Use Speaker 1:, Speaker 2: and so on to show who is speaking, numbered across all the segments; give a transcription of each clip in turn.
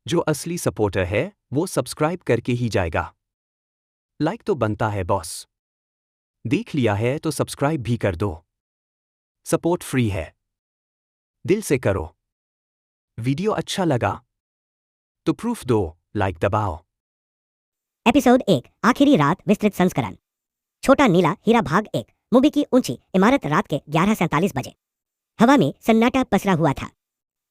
Speaker 1: जो असली सपोर्टर है वो सब्सक्राइब करके ही जाएगा। लाइक तो बनता है बॉस। देख लिया है तो सब्सक्राइब भी कर दो। सपोर्ट फ्री है, दिल से करो। वीडियो अच्छा लगा तो प्रूफ दो, लाइक दबाओ।
Speaker 2: एपिसोड 1 आखिरी रात विस्तृत संस्करण। छोटा नीला हीरा भाग 1। मुंबई की ऊंची इमारत रात के 11:47 बजे। हवा में सन्नाटा पसरा हुआ था,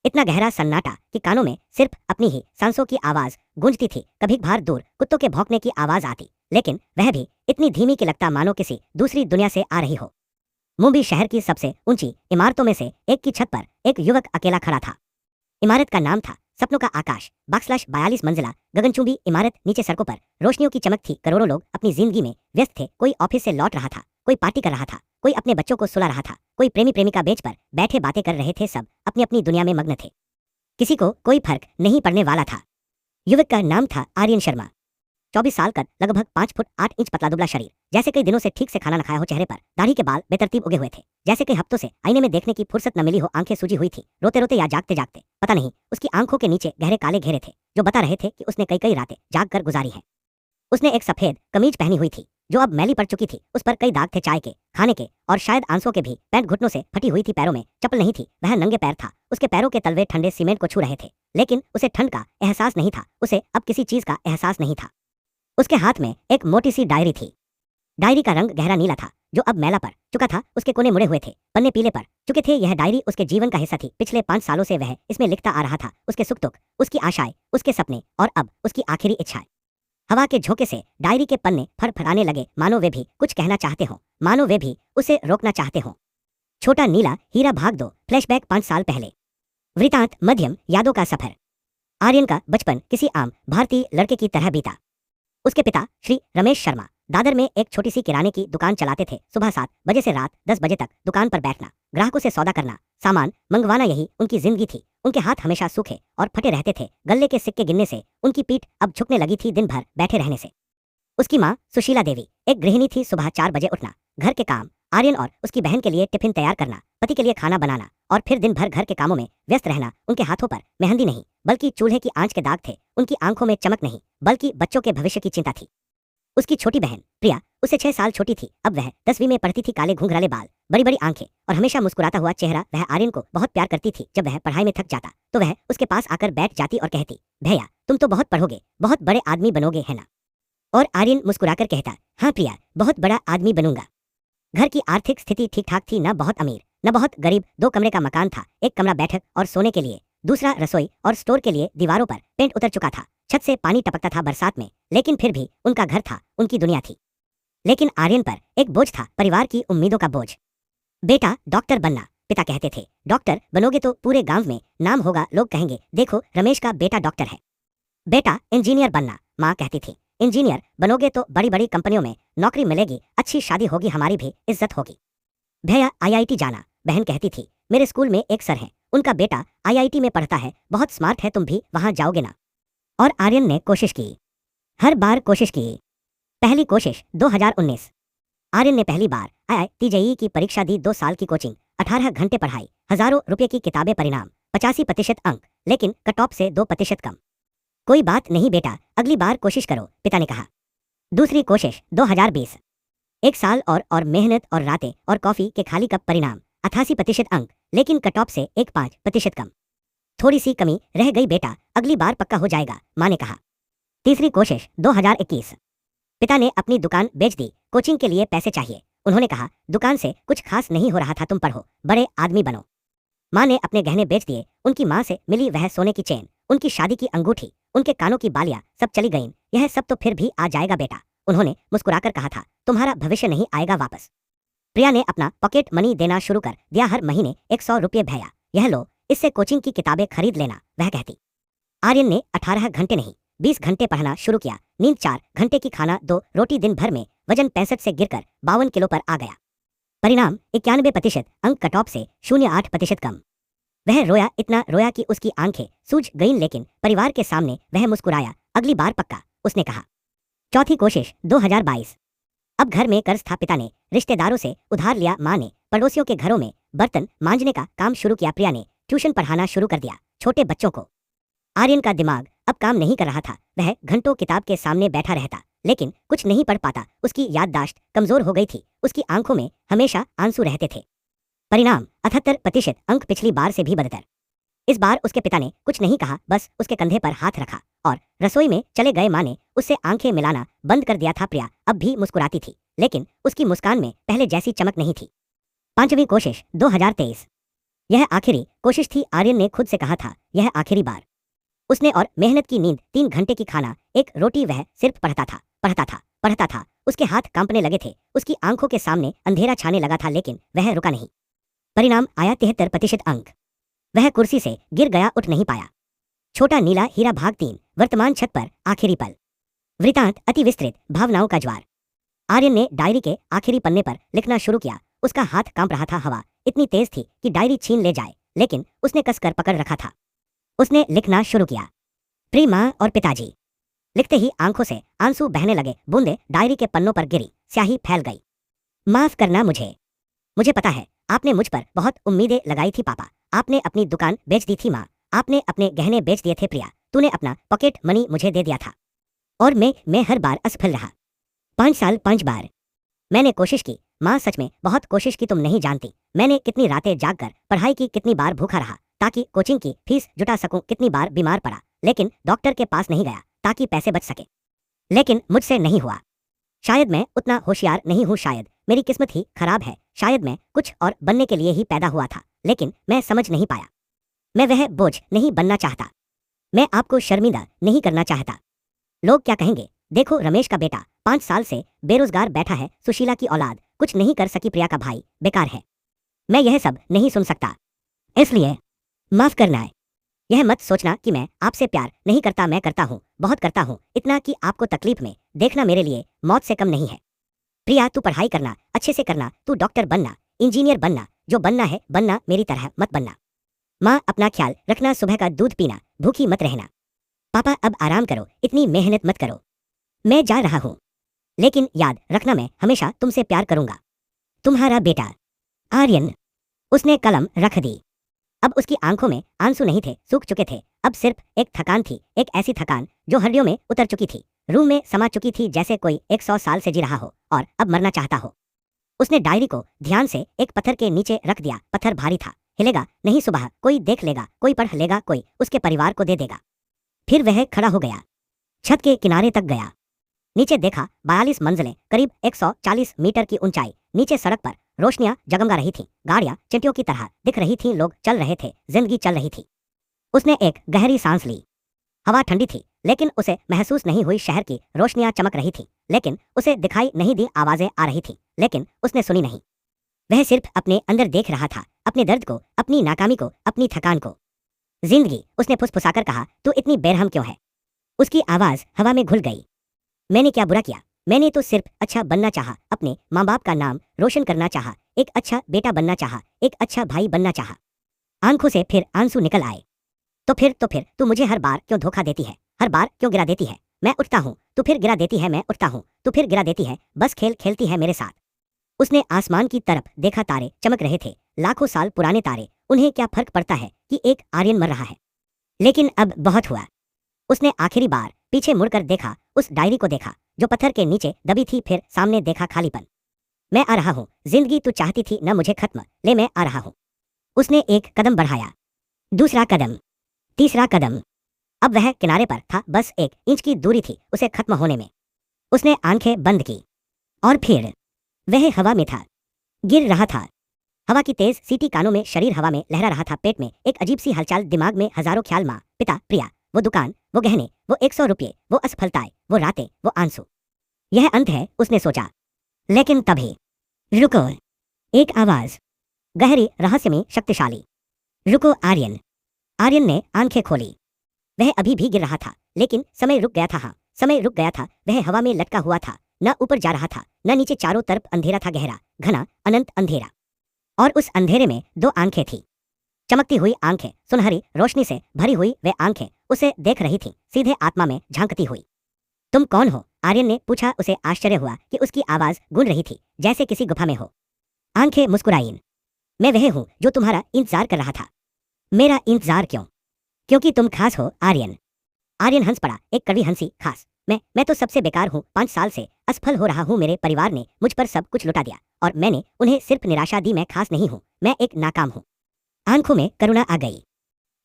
Speaker 2: इतना गहरा सन्नाटा कि कानों में सिर्फ अपनी ही सांसों की आवाज गूंजती थी। कभी बाहर दूर कुत्तों के भौंकने की आवाज आती, लेकिन वह भी इतनी धीमी कि लगता मानो किसी दूसरी दुनिया से आ रही हो। मुंबई शहर की सबसे ऊंची इमारतों में से एक की छत पर एक युवक अकेला खड़ा था। इमारत का नाम था सपनों का आकाश / 42 मंजिला गगनचुंबी इमारत। नीचे सड़कों पर रोशनियों की चमक थी। करोड़ों लोग अपनी जिंदगी में व्यस्त थे। कोई ऑफिस से लौट रहा था, कोई पार्टी कर रहा था, कोई अपने बच्चों को सुला रहा था, कोई प्रेमी प्रेमिका बेंच पर बैठे बातें कर रहे थे। सब अपनी अपनी दुनिया में मग्न थे, किसी को कोई फर्क नहीं पड़ने वाला था। युवक का नाम था आर्यन शर्मा। 24 साल का, लगभग 5 फुट 8 इंच पतला दुबला शरीर, जैसे कई दिनों से ठीक से खाना न खाया हो। चेहरे पर दाढ़ी के बाल बेतरतीब उगे हुए थे, जैसे कई हफ्तों से आईने में देखने की फुर्सत न मिली हो। आंखें सूजी हुई थी, रोते रोते या जागते जागते पता नहीं। उसकी आंखों के नीचे गहरे काले घेरे थे जो बता रहे थे कि उसने कई कई रातें जाग कर गुजारी हैं। उसने एक सफेद कमीज पहनी हुई थी जो अब मैली पड़ चुकी थी। उस पर कई दाग थे, चाय के, खाने के और शायद आंसुओं के भी। पैंट घुटनों से फटी हुई थी, पैरों में चप्पल नहीं थी। वह नंगे पैर था। उसके पैरों के तलवे ठंडे सीमेंट को छू रहे थे, लेकिन उसे ठंड का एहसास नहीं था। उसे अब किसी चीज का एहसास नहीं था। उसके हाथ में एक मोटी सी डायरी थी। डायरी का रंग गहरा नीला था जो अब मैला पड़ चुका था। उसके कोने मुड़े हुए थे, पन्ने पीले पड़ चुके थे। यह डायरी उसके जीवन का हिस्सा थी। पिछले 5 सालों से वह इसमें लिखता आ रहा था, उसके सुख दुख, उसकी आशाएं, उसके सपने और अब उसकी आखिरी इच्छाएं। हवा के झोंके से डायरी के पन्ने फड़फड़ाने लगे, मानो वे भी कुछ कहना चाहते हों, मानो वे भी उसे रोकना चाहते हों। छोटा नीला हीरा भाग 2 फ्लैशबैक 5 साल पहले। वृतांत मध्यम यादों का सफर। आर्यन का बचपन किसी आम भारतीय लड़के की तरह बीता। उसके पिता श्री रमेश शर्मा दादर में एक छोटी सी किराने की दुकान चलाते थे। सुबह 7 बजे से रात 10 बजे तक दुकान पर बैठना, ग्राहकों से सौदा करना, सामान मंगवाना, यही उनकी जिंदगी थी। उनके हाथ हमेशा सूखे और फटे रहते थे। गल्ले के सिक्के गिनने से उनकी पीठ अब झुकने लगी थी, दिन भर बैठे रहने से। उसकी माँ सुशीला देवी एक गृहिणी थी। सुबह 4 बजे उठना, घर के काम, आर्यन और उसकी बहन के लिए टिफिन तैयार करना, पति के लिए खाना बनाना और फिर दिन भर घर के कामों में व्यस्त रहना। उनके हाथों पर मेहंदी नहीं बल्कि चूल्हे की आंच के दाग थे। उनकी आंखों में चमक नहीं बल्कि बच्चों के भविष्य की चिंता थी। उसकी छोटी बहन प्रिया उससे 6 साल छोटी थी। अब वह 10वीं में पढ़ती थी। काले घुंघराले बाल, बड़ी बड़ी आंखें और हमेशा मुस्कुराता हुआ चेहरा। वह आर्यन को बहुत प्यार करती थी। जब वह पढ़ाई में थक जाता तो वह उसके पास आकर बैठ जाती और कहती, भैया तुम तो बहुत पढ़ोगे, बहुत बड़े आदमी बनोगे, है ना? और आर्यन मुस्कुराकर कहता, हाँ प्रिया, बहुत बड़ा आदमी बनूंगा। घर की आर्थिक स्थिति ठीक ठाक थी, न बहुत अमीर न बहुत गरीब। 2 कमरे का मकान था, एक कमरा बैठक और सोने के लिए, दूसरा रसोई और स्टोर के लिए। दीवारों पर पेंट उतर चुका था, छत से पानी टपकता था बरसात में, लेकिन फिर भी उनका घर था, उनकी दुनिया थी। लेकिन आर्यन पर एक बोझ था, परिवार की उम्मीदों का बोझ। बेटा डॉक्टर बनना, पिता कहते थे। डॉक्टर बनोगे तो पूरे गांव में नाम होगा, लोग कहेंगे देखो रमेश का बेटा डॉक्टर है। बेटा इंजीनियर बनना, माँ कहती थी। इंजीनियर बनोगे तो बड़ी बड़ी कंपनियों में नौकरी मिलेगी, अच्छी शादी होगी, हमारी भी इज्जत होगी। भैया आईआईटी जाना, बहन कहती थी। मेरे स्कूल में एक सर हैं, उनका बेटा आईआईटी में पढ़ता है, बहुत स्मार्ट है, तुम भी वहां जाओगे ना? और आर्यन ने कोशिश की, हर बार कोशिश की। पहली कोशिश 2019। आर्यन ने पहली बार आईआईटी जेईई की परीक्षा दी। 2 साल की कोचिंग, 18 घंटे पढ़ाई, हजारों रुपए की किताबें, परिणाम 85% अंक, लेकिन कट ऑफ से 2% कम। कोई बात नहीं बेटा, अगली बार कोशिश करो, पिता ने कहा। दूसरी कोशिश 2020। 1 साल और मेहनत और रातें और कॉफी के खाली कप, परिणाम 88% अंक, लेकिन कट ऑफ से 5% कम। थोड़ी सी कमी रह गई बेटा, अगली बार पक्का हो जाएगा, माँ ने कहा। तीसरी कोशिश 2021। पिता ने अपनी दुकान बेच दी, कोचिंग के लिए पैसे चाहिए। उन्होंने कहा, दुकान से कुछ खास नहीं हो रहा था, तुम पढ़ो, बड़े आदमी बनो। माँ ने अपने गहने बेच दिए। उनकी माँ से मिली वह सोने की चेन, उनकी शादी की अंगूठी, उनके कानों की बालियां, सब चली गईं। यह सब तो फिर भी आ जाएगा बेटा, उन्होंने मुस्कुराकर कहा था, तुम्हारा भविष्य नहीं आएगा वापस। प्रिया ने अपना पॉकेट मनी देना शुरू कर दिया, हर महीने 100 रुपये। भैया यह लो, इससे कोचिंग की किताबें खरीद लेना, वह कहती। आर्यन ने 18 घंटे नहीं 20 घंटे पढ़ना शुरू किया। नींद 4 घंटे की, खाना 2 रोटी दिन भर में। वजन 65 से गिरकर 52 किलो पर आ गया। परिणाम 91%, अंक कट ऑफ से 0.8% कम। वह रोया, इतना रोया कि उसकी आंखें सूज गईं, लेकिन परिवार के सामने वह मुस्कुराया। अगली बार पक्का, उसने कहा। चौथी कोशिश 2022। अब घर में कर्ज था, पिता ने रिश्तेदारों से उधार लिया, माँ ने पड़ोसियों के घरों में बर्तन मांजने का काम शुरू किया, प्रिया ने ट्यूशन पढ़ाना शुरू कर दिया छोटे बच्चों को। आर्यन का दिमाग अब काम नहीं कर रहा था। वह घंटों किताब के सामने बैठा रहता, लेकिन कुछ नहीं पढ़ पाता। उसकी याददाश्त कमजोर हो गई थी। उसकी आंखों में हमेशा आंसू रहते थे। परिणाम 78% अंक पिछली बार से भी बदतर। इस बार उसके पिता ने कुछ नहीं कहा, बस उसके कंधे पर हाथ रखा और रसोई में चले गए। माँ ने उससे आंखें मिलाना बंद कर दिया था। प्रिया अब भी मुस्कुराती थी, लेकिन उसकी मुस्कान में पहले जैसी चमक नहीं थी। 5वीं कोशिश 2023। यह आखिरी कोशिश थी। आर्यन ने खुद से कहा था, यह आखिरी बार। उसने और मेहनत की नींद, 3 घंटे की खाना, एक रोटी, वह सिर्फ पढ़ता था। उसके हाथ कांपने लगे थे। उसकी आंखों के सामने अंधेरा छाने लगा था, लेकिन वह रुका नहीं। परिणाम आया 73% अंक। वह कुर्सी से गिर गया, उठ नहीं पाया। छोटा नीला हीरा भाग 3। वर्तमान छत पर आखिरी पल। वृतांत अति विस्तृत, भावनाओं का ज्वार। आर्यन ने डायरी के आखिरी पन्ने पर लिखना शुरू किया। उसका हाथ कांप रहा था। हवा इतनी तेज थी कि डायरी छीन ले जाए, लेकिन उसने कसकर पकड़ रखा था। उसने लिखना शुरू किया। प्रिय माँ और पिताजी। लिखते ही आंखों से आंसू बहने लगे। बूंदे डायरी के पन्नों पर गिरी, स्याही फैल गई। माफ करना मुझे पता है आपने मुझ पर बहुत उम्मीदें लगाई थी पापा। आपने अपनी दुकान बेच दी थी माँ। आपने अपने गहने बेच दिए थे प्रिया। तूने अपना पॉकेट मनी मुझे दे दिया था और मैं हर बार असफल रहा। 5 साल 5 बार मैंने कोशिश की माँ, सच में बहुत कोशिश की, तुम नहीं जानती। मैंने कितनी रातें जागकर पढ़ाई की, कितनी बार भूखा रहा ताकि कोचिंग की फीस जुटा सकूं, कितनी बार बीमार पड़ा, लेकिन डॉक्टर के पास नहीं गया ताकि पैसे बच सके। लेकिन मुझसे नहीं हुआ। शायद मैं उतना होशियार नहीं हूँ, शायद मेरी किस्मत ही खराब है, शायद मैं कुछ और बनने के लिए ही पैदा हुआ था, लेकिन मैं समझ नहीं पाया। मैं वह बोझ नहीं बनना चाहता। मैं आपको शर्मिंदा नहीं करना चाहता। लोग क्या कहेंगे? देखो रमेश का बेटा 5 साल से बेरोजगार बैठा है। सुशीला की औलाद कुछ नहीं कर सकी। प्रिया का भाई बेकार है। मैं यह सब नहीं सुन सकता, इसलिए माफ करना है। यह मत सोचना कि मैं आपसे प्यार नहीं करता। मैं करता हूँ, बहुत करता हूँ, इतना कि आपको तकलीफ में देखना मेरे लिए मौत से कम नहीं है। प्रिया तू पढ़ाई करना, अच्छे से करना, तू डॉक्टर बनना, इंजीनियर बनना, जो बनना है बनना, मेरी तरह मत बनना। माँ अपना ख्याल रखना, सुबह का दूध पीना, भूखी मत रहना। पापा अब आराम करो, इतनी मेहनत मत करो। मैं जा रहा हूँ, लेकिन याद रखना मैं हमेशा तुमसे प्यार करूंगा। तुम्हारा बेटा आर्यन। उसने कलम रख दी। अब उसकी आंखों में आंसू नहीं थे, सूख चुके थे। अब सिर्फ एक थकान थी, एक ऐसी थकान जो हड्डियों में उतर चुकी थी, रूह में समा चुकी थी, जैसे कोई 100 साल से जी रहा हो और अब मरना चाहता हो। उसने डायरी को ध्यान से एक पत्थर के नीचे रख दिया। पत्थर भारी था, हिलेगा नहीं, सुबह कोई देख लेगा, कोई पढ़ लेगा, कोई उसके परिवार को दे देगा। फिर वह खड़ा हो गया, छत के किनारे तक गया। नीचे देखा 42 मंजिलें, करीब 140 मीटर की ऊंचाई। नीचे सड़क पर रोशनियां जगमगा रही थीं, गाड़ियां चिंटियों की तरह दिख रही थीं, लोग चल रहे थे, जिंदगी चल रही थी। उसने एक गहरी सांस ली। हवा ठंडी थी, लेकिन उसे महसूस नहीं हुई। शहर की रोशनियां चमक रही थीं, लेकिन उसे दिखाई नहीं दी। आवाजें आ रही थीं, लेकिन उसने सुनी नहीं। वह सिर्फ अपने अंदर देख रहा था, अपने दर्द को, अपनी नाकामी को, अपनी थकान को। जिंदगी, उसने फुसफुसाकर कहा, तू इतनी बेरहम क्यों है? उसकी आवाज हवा में घुल गई। मैंने क्या बुरा किया? मैंने तो सिर्फ अच्छा बनना चाहा, अपने माँ बाप का नाम रोशन करना चाहा, एक अच्छा बेटा बनना चाहा, एक अच्छा भाई बनना चाहा। आंखों से फिर आंसू निकल आए। तो फिर तू मुझे हर बार क्यों धोखा देती है? हर बार क्यों गिरा देती है? मैं उठता हूँ तू फिर गिरा देती है, मैं उठता हूँ तू फिर गिरा देती है, बस खेल खेलती है मेरे साथ। उसने आसमान की तरफ देखा, तारे चमक रहे थे, लाखों साल पुराने तारे। उन्हें क्या फर्क पड़ता है कि एक आर्यन मर रहा है? लेकिन अब बहुत हुआ। उसने आखिरी बार पीछे मुड़कर देखा, उस डायरी को देखा जो पत्थर के नीचे दबी थी, फिर सामने देखा खालीपन। मैं आ रहा हूँ, जिंदगी तू चाहती थी न मुझे खत्म, ले मैं आ रहा हूँ। उसने एक कदम बढ़ाया, दूसरा कदम, तीसरा कदम। अब वह किनारे पर था, बस 1 इंच की दूरी थी उसे खत्म होने में। उसने आंखें बंद की और फिर वह हवा में था, गिर रहा था। हवा की तेज सीटी कानों में, शरीर हवा में लहरा रहा था, पेट में एक अजीब सी हलचल, दिमाग में हजारों ख्याल, माँ, पिता, प्रिया, वो दुकान, वो गहने, वो 100 रुपये, वो असफलताएं, वो रातें, वो आंसू। यह अंत है, उसने सोचा। लेकिन तभी रुको, एक आवाज, गहरी, रहस्यमयी, शक्तिशाली। रुको आर्यन। आर्यन ने आंखें खोली। वह अभी भी गिर रहा था, लेकिन समय रुक गया था। हाँ, समय रुक गया था। वह हवा में लटका हुआ था, न ऊपर जा रहा था न नीचे। चारों तरफ अंधेरा था, गहरा, घना, अनंत अंधेरा। और उस अंधेरे में 2 आंखें थी, चमकती हुई आंखें, सुनहरी रोशनी से भरी हुई वे आंखें उसे देख रही थीं, सीधे आत्मा में झांकती हुई। तुम कौन हो? आर्यन ने पूछा। उसे आश्चर्य हुआ कि उसकी आवाज गूंज रही थी, जैसे किसी गुफा में हो। आंखें मुस्कुराईं। मैं वह हूं जो तुम्हारा इंतजार कर रहा था। मेरा इंतजार क्यों? क्योंकि तुम खास हो आर्यन। आर्यन हंस पड़ा, एक कड़वी हंसी खास। मैं तो सबसे बेकार हूँ, 5 साल से असफल हो रहा हूँ। मेरे परिवार ने मुझ पर सब कुछ लुटा दिया और मैंने उन्हें सिर्फ निराशा दी। मैं खास नहीं हूँ, मैं एक नाकाम हूँ। आंखों में करुणा आ गई।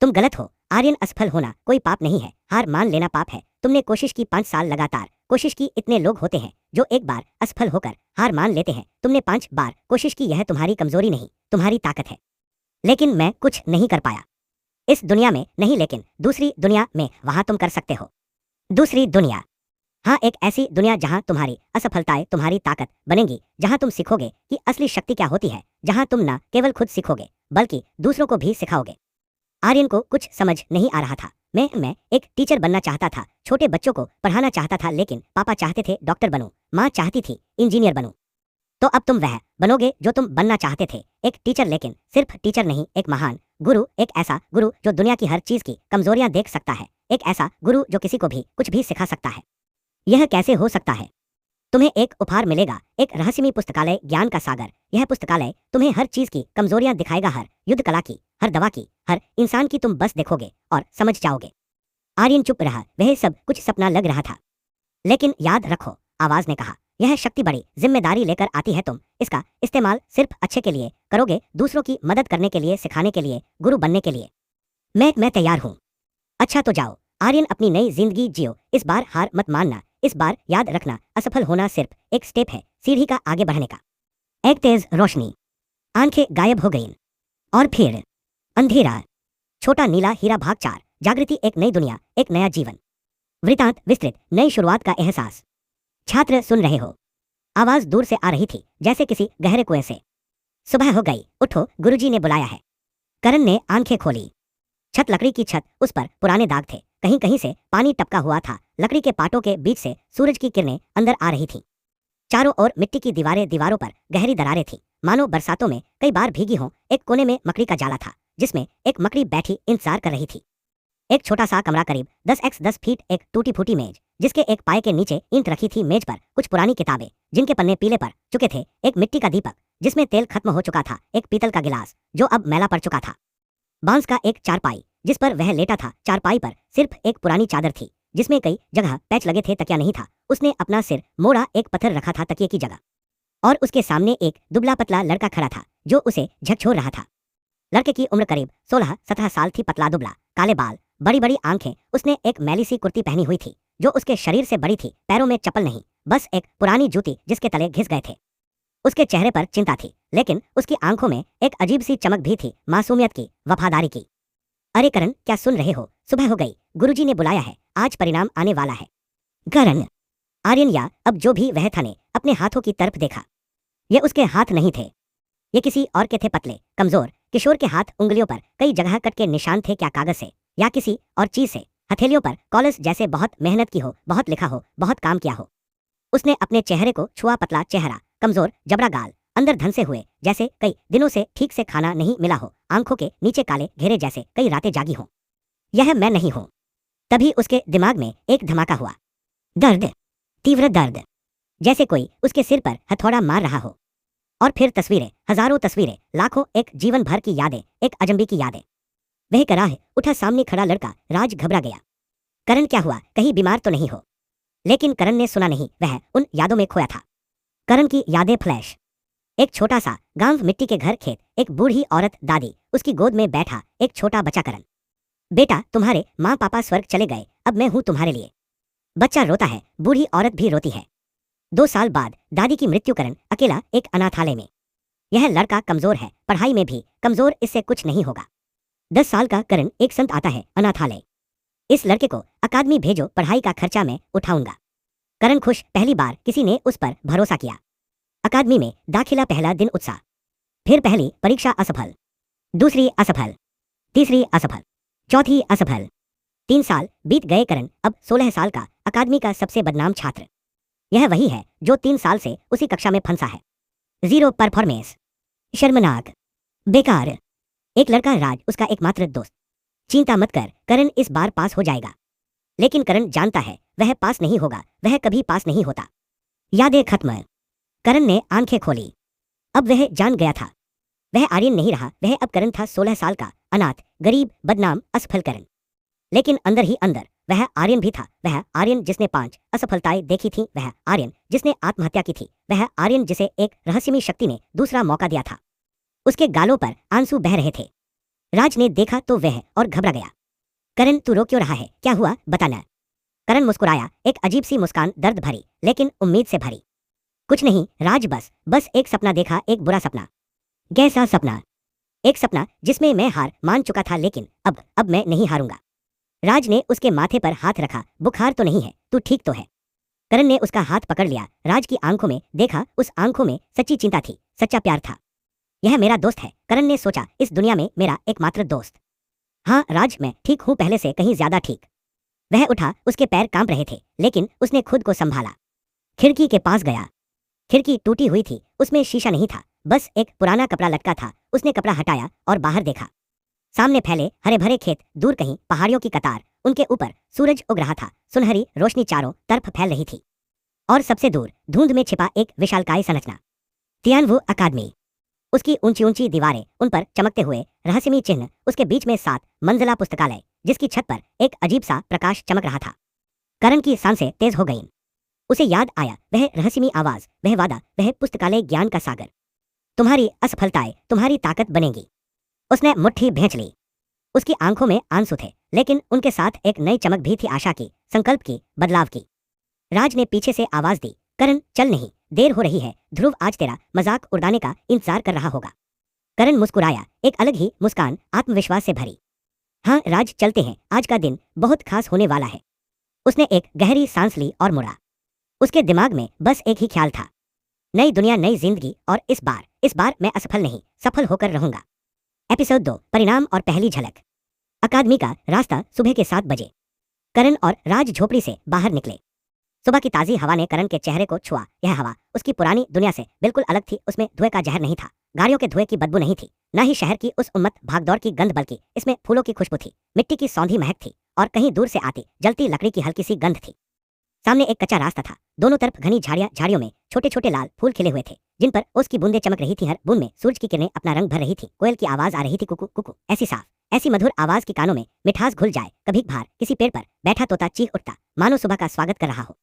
Speaker 2: तुम गलत हो आर्यन, असफल होना कोई पाप नहीं है, हार मान लेना पाप है। तुमने कोशिश की, 5 साल लगातार कोशिश की। इतने लोग होते हैं जो एक बार असफल होकर हार मान लेते हैं। तुमने 5 बार कोशिश की, यह तुम्हारी कमजोरी नहीं, तुम्हारी ताकत है। लेकिन मैं कुछ नहीं कर पाया। इस दुनिया में नहीं, लेकिन दूसरी दुनिया में, वहां तुम कर सकते हो। दूसरी दुनिया? हाँ, एक ऐसी दुनिया जहां तुम्हारी असफलताएं तुम्हारी ताकत बनेंगी, जहां तुम सीखोगे कि असली शक्ति क्या होती है, जहां तुम ना केवल खुद सीखोगे बल्कि दूसरों को भी सिखाओगे। आर्यन को कुछ समझ नहीं आ रहा था। मैं एक टीचर बनना चाहता था, छोटे बच्चों को पढ़ाना चाहता था, लेकिन पापा चाहते थे डॉक्टर बनूं, माँ चाहती थी इंजीनियर बनूं। तो अब तुम वह बनोगे जो तुम बनना चाहते थे, एक टीचर, लेकिन सिर्फ टीचर नहीं, एक महान गुरु। एक ऐसा गुरु जो दुनिया की हर चीज की कमजोरियां देख सकता है, एक ऐसा गुरु जो किसी को भी कुछ भी सिखा सकता है। यह कैसे हो सकता है? तुम्हें एक उपहार मिलेगा, एक रहस्यमय पुस्तकालय, ज्ञान का सागर। यह पुस्तकालय तुम्हें हर चीज की कमजोरियां दिखाएगा, हर युद्ध कला की, हर दवा की, हर इंसान की। तुम बस देखोगे और समझ जाओगे। आर्यन चुप रहा, वह सब कुछ सपना लग रहा था। लेकिन याद रखो, आवाज ने कहा, यह शक्ति बड़ी जिम्मेदारी लेकर आती है। तुम इसका इस्तेमाल सिर्फ अच्छे के लिए करोगे, दूसरों की मदद करने के लिए, सिखाने के लिए, गुरु बनने के लिए। मैं तैयार हूं। अच्छा तो जाओ आर्यन, अपनी नई जिंदगी जियो। इस बार हार मत मानना, इस बार याद रखना, असफल होना सिर्फ एक स्टेप है, सीढ़ी का आगे बढ़ने का। एक तेज रोशनी, आंखें गायब हो गईं और फिर अंधेरा। छोटा नीला हीरा भाग 4। जागृति, एक नई दुनिया, एक नया जीवन। वृतांत विस्तृत, नई शुरुआत का एहसास। छात्र सुन रहे हो? आवाज दूर से आ रही थी, जैसे किसी गहरे कुएं से। सुबह हो गई, उठो, गुरुजी ने बुलाया है। करण ने आंखें खोली। छत, लकड़ी की छत, उस पर पुराने दाग थे, कहीं कहीं से पानी टपका हुआ था। लकड़ी के पाटों के बीच से सूरज की किरणें अंदर आ रही थीं। चारों ओर मिट्टी की दीवारें, दीवारों पर गहरी दरारें थीं, मानो बरसातों में कई बार भीगी हों। एक कोने में मकड़ी का जाला था, जिसमें एक मकड़ी बैठी इंतजार कर रही थी। एक छोटा सा कमरा, करीब 10x10 फीट, एक टूटी फूटी मेज, जिसके एक पाए के नीचे ईंट रखी थी। मेज पर कुछ पुरानी किताबें, जिनके पन्ने पीले पड़ चुके थे। एक मिट्टी का दीपक, जिसमें तेल खत्म हो चुका था। एक पीतल का गिलास, जो अब मैला पड़ चुका था। बांस का एक चारपाई, जिस पर वह लेटा था। चारपाई पर सिर्फ एक पुरानी चादर थी, जिसमें कई जगह पैच लगे थे। तकिया नहीं था, उसने अपना सिर मोड़ा। एक पत्थर रखा था तकिए की जगह, और उसके सामने एक दुबला पतला लड़का खड़ा था, जो उसे झकझोर रहा था। लड़के की उम्र करीब 16-17 साल थी, पतला दुबला, काले बाल, बड़ी बड़ी आंखें। उसने एक मैली सी कुर्ती पहनी हुई थी, जो उसके शरीर से बड़ी थी। पैरों में चप्पल नहीं, बस एक पुरानी जूती जिसके तले घिस गए थे। उसके चेहरे पर चिंता थी, लेकिन उसकी आंखों में एक अजीब सी चमक भी थी, मासूमियत की, वफादारी की। अरे करण, क्या सुन रहे हो? सुबह हो गई, गुरुजी ने बुलाया है, आज परिणाम आने वाला है। करण, आर्यन या अब जो भी वह था ने अपने हाथों की तरफ देखा। ये उसके हाथ नहीं थे, ये किसी और के थे। पतले, कमजोर किशोर के हाथ। उंगलियों पर कई जगह कट के निशान थे, क्या कागज से या किसी और चीज से। हथेलियों पर कॉलस, जैसे बहुत मेहनत की हो, बहुत लिखा हो, बहुत काम किया हो। उसने अपने चेहरे को छुआ, पतला चेहरा, कमजोर जबरा गाल, अंदर धंसे हुए, जैसे कई दिनों से ठीक से खाना नहीं मिला हो। आंखों के नीचे काले घेरे, जैसे कई रातें जागी हों। यह मैं नहीं हूं। तभी उसके दिमाग में एक धमाका हुआ। दर्द, तीव्र दर्द, जैसे कोई उसके सिर पर हथौड़ा मार रहा हो। और फिर तस्वीरें, हजारों तस्वीरें, लाखों, एक जीवन भर की यादें, एक अजंबी की यादें। वह कराह उठा, सामने खड़ा लड़का। राज घबरा गया। करण, क्या हुआ? कहीं बीमार तो नहीं हो? लेकिन करण ने सुना नहीं, वह उन यादों में खोया था। करण की यादें फ्लैश। एक छोटा सा गांव, मिट्टी के घर, खेत, एक बूढ़ी औरत, दादी, उसकी गोद में बैठा एक छोटा बच्चा। करण, बेटा, तुम्हारे माँ पापा स्वर्ग चले गए, अब मैं हूं तुम्हारे लिए। बच्चा रोता है, बूढ़ी औरत भी रोती है। 2 साल बाद दादी की मृत्यु। करण अकेला एक अनाथालय में। यह लड़का कमजोर है, पढ़ाई में भी कमजोर, इससे कुछ नहीं होगा। 10 साल का करण, एक संत आता है अनाथालय। इस लड़के को अकादमी भेजो, पढ़ाई का खर्चा मैं उठाऊंगा। करण खुश, पहली बार किसी ने उस पर भरोसा किया। अकादमी में दाखिला, पहला दिन उत्साह। फिर पहली परीक्षा असफल, दूसरी असफल, तीसरी असफल, चौथी असफल। 3 साल बीत गए। करण अब 16 साल का, अकादमी का सबसे बदनाम छात्र। यह वही है जो 3 साल से उसी कक्षा में फंसा है। 0 परफॉर्मेंस, शर्मनाक, बेकार। एक लड़का, राज, उसका एकमात्र दोस्त। चिंता मत कर, करण इस बार पास हो जाएगा। लेकिन करण जानता है वह पास नहीं होगा, वह कभी पास नहीं होता। यादें खत्म। करण ने आंखें खोली। अब वह जान गया था, वह आर्यन नहीं रहा, वह अब करण था, 16 साल का, अनाथ, गरीब, बदनाम, असफल करण। लेकिन अंदर ही अंदर वह आर्यन भी था, वह आर्यन जिसने 5 असफलताएं देखी थीं, वह आर्यन जिसने आत्महत्या की थी, वह आर्यन जिसे एक रहस्यमयी शक्ति ने दूसरा मौका दिया था। उसके गालों पर आंसू बह रहे थे। राज ने देखा तो वह और घबरा गया। करण, तू रो क्यों रहा है? क्या हुआ, बताना। करण मुस्कुराया, एक अजीब सी मुस्कान, दर्द भरी लेकिन उम्मीद से भरी। कुछ नहीं राज, बस एक सपना देखा, एक बुरा सपना। कैसा सपना? एक सपना जिसमें मैं हार मान चुका था, लेकिन अब मैं नहीं हारूंगा। राज ने उसके माथे पर हाथ रखा। बुखार तो नहीं है, तू ठीक तो है? करण ने उसका हाथ पकड़ लिया, राज की आंखों में देखा। उस आंखों में सच्ची चिंता थी, सच्चा प्यार था। यह मेरा दोस्त है, करण ने सोचा, इस दुनिया में मेरा एकमात्र दोस्त। हाँ राज, मैं ठीक हूं, पहले से कहीं ज्यादा ठीक। वह उठा, उसके पैर कांप रहे थे, लेकिन उसने खुद को संभाला। खिड़की के पास गया। खिड़की टूटी हुई थी, उसमें शीशा नहीं था, बस एक पुराना कपड़ा लटका था। उसने कपड़ा हटाया और बाहर देखा। सामने फैले हरे भरे खेत, दूर कहीं पहाड़ियों की कतार, उनके ऊपर सूरज उग रहा था, सुनहरी रोशनी चारों तरफ फैल रही थी। और सबसे दूर धुंध में छिपा एक विशालकाय संरचना, तियानवु अकादमी। उसकी ऊंची ऊंची दीवारें, उन पर चमकते हुए रहस्यमयी चिन्ह, उसके बीच में 7 मंजिला पुस्तकालय, जिसकी छत पर एक अजीब सा प्रकाश चमक रहा था। करण की सांसें तेज हो गईं। उसे याद आया, वह रहस्यमयी आवाज, वह वादा, वह पुस्तकालय ज्ञान का सागर। तुम्हारी असफलताएं तुम्हारी ताकत बनेंगी। उसने मुट्ठी भींच ली। उसकी आंखों में आंसू थे, लेकिन उनके साथ एक नई चमक भी थी, आशा की, संकल्प की, बदलाव की। राज ने पीछे से आवाज दी, करण चल, नहीं देर हो रही है, ध्रुव आज तेरा मजाक उड़ाने का इंतजार कर रहा होगा। करण मुस्कुराया, एक अलग ही मुस्कान, आत्मविश्वास से भरी। हाँ राज, चलते हैं, आज का दिन बहुत खास होने वाला है। उसने एक गहरी सांस ली और मुड़ा। उसके दिमाग में बस एक ही ख्याल था, नई दुनिया, नई जिंदगी, और इस बार मैं असफल नहीं, सफल होकर रहूंगा। एपिसोड 2, परिणाम और पहली झलक। अकादमी का रास्ता सुबह के 7 बजे। करण और राज झोपड़ी से बाहर निकले। सुबह की ताजी हवा ने करण के चेहरे को छुआ। यह हवा उसकी पुरानी दुनिया से बिल्कुल अलग थी। उसमें धुएं का जहर नहीं था, गाड़ियों के धुएं की बदबू नहीं थी, न ही शहर की उस उन्मत्त भागदौड़ की गंध, बल्कि इसमें फूलों की खुशबू थी, मिट्टी की सौंधी महक थी, और कहीं दूर से आती जलती लकड़ी की हल्की सी गंध थी। सामने एक कच्चा रास्ता था, दोनों तरफ घनी झाड़ियों में छोटे छोटे लाल फूल खिले हुए थे, जिन पर ओस की बूंदें चमक रही थी। हर बूंद में सूरज की किरणें अपना रंग भर रही थी। कोयल की आवाज आ रही थी, कुकू कुकू, ऐसी साफ, ऐसी मधुर आवाज की कानों में मिठास घुल जाए। कभी भार किसी पेड़ पर बैठा तोता चीख उठता, मानो सुबह का स्वागत कर रहा हो।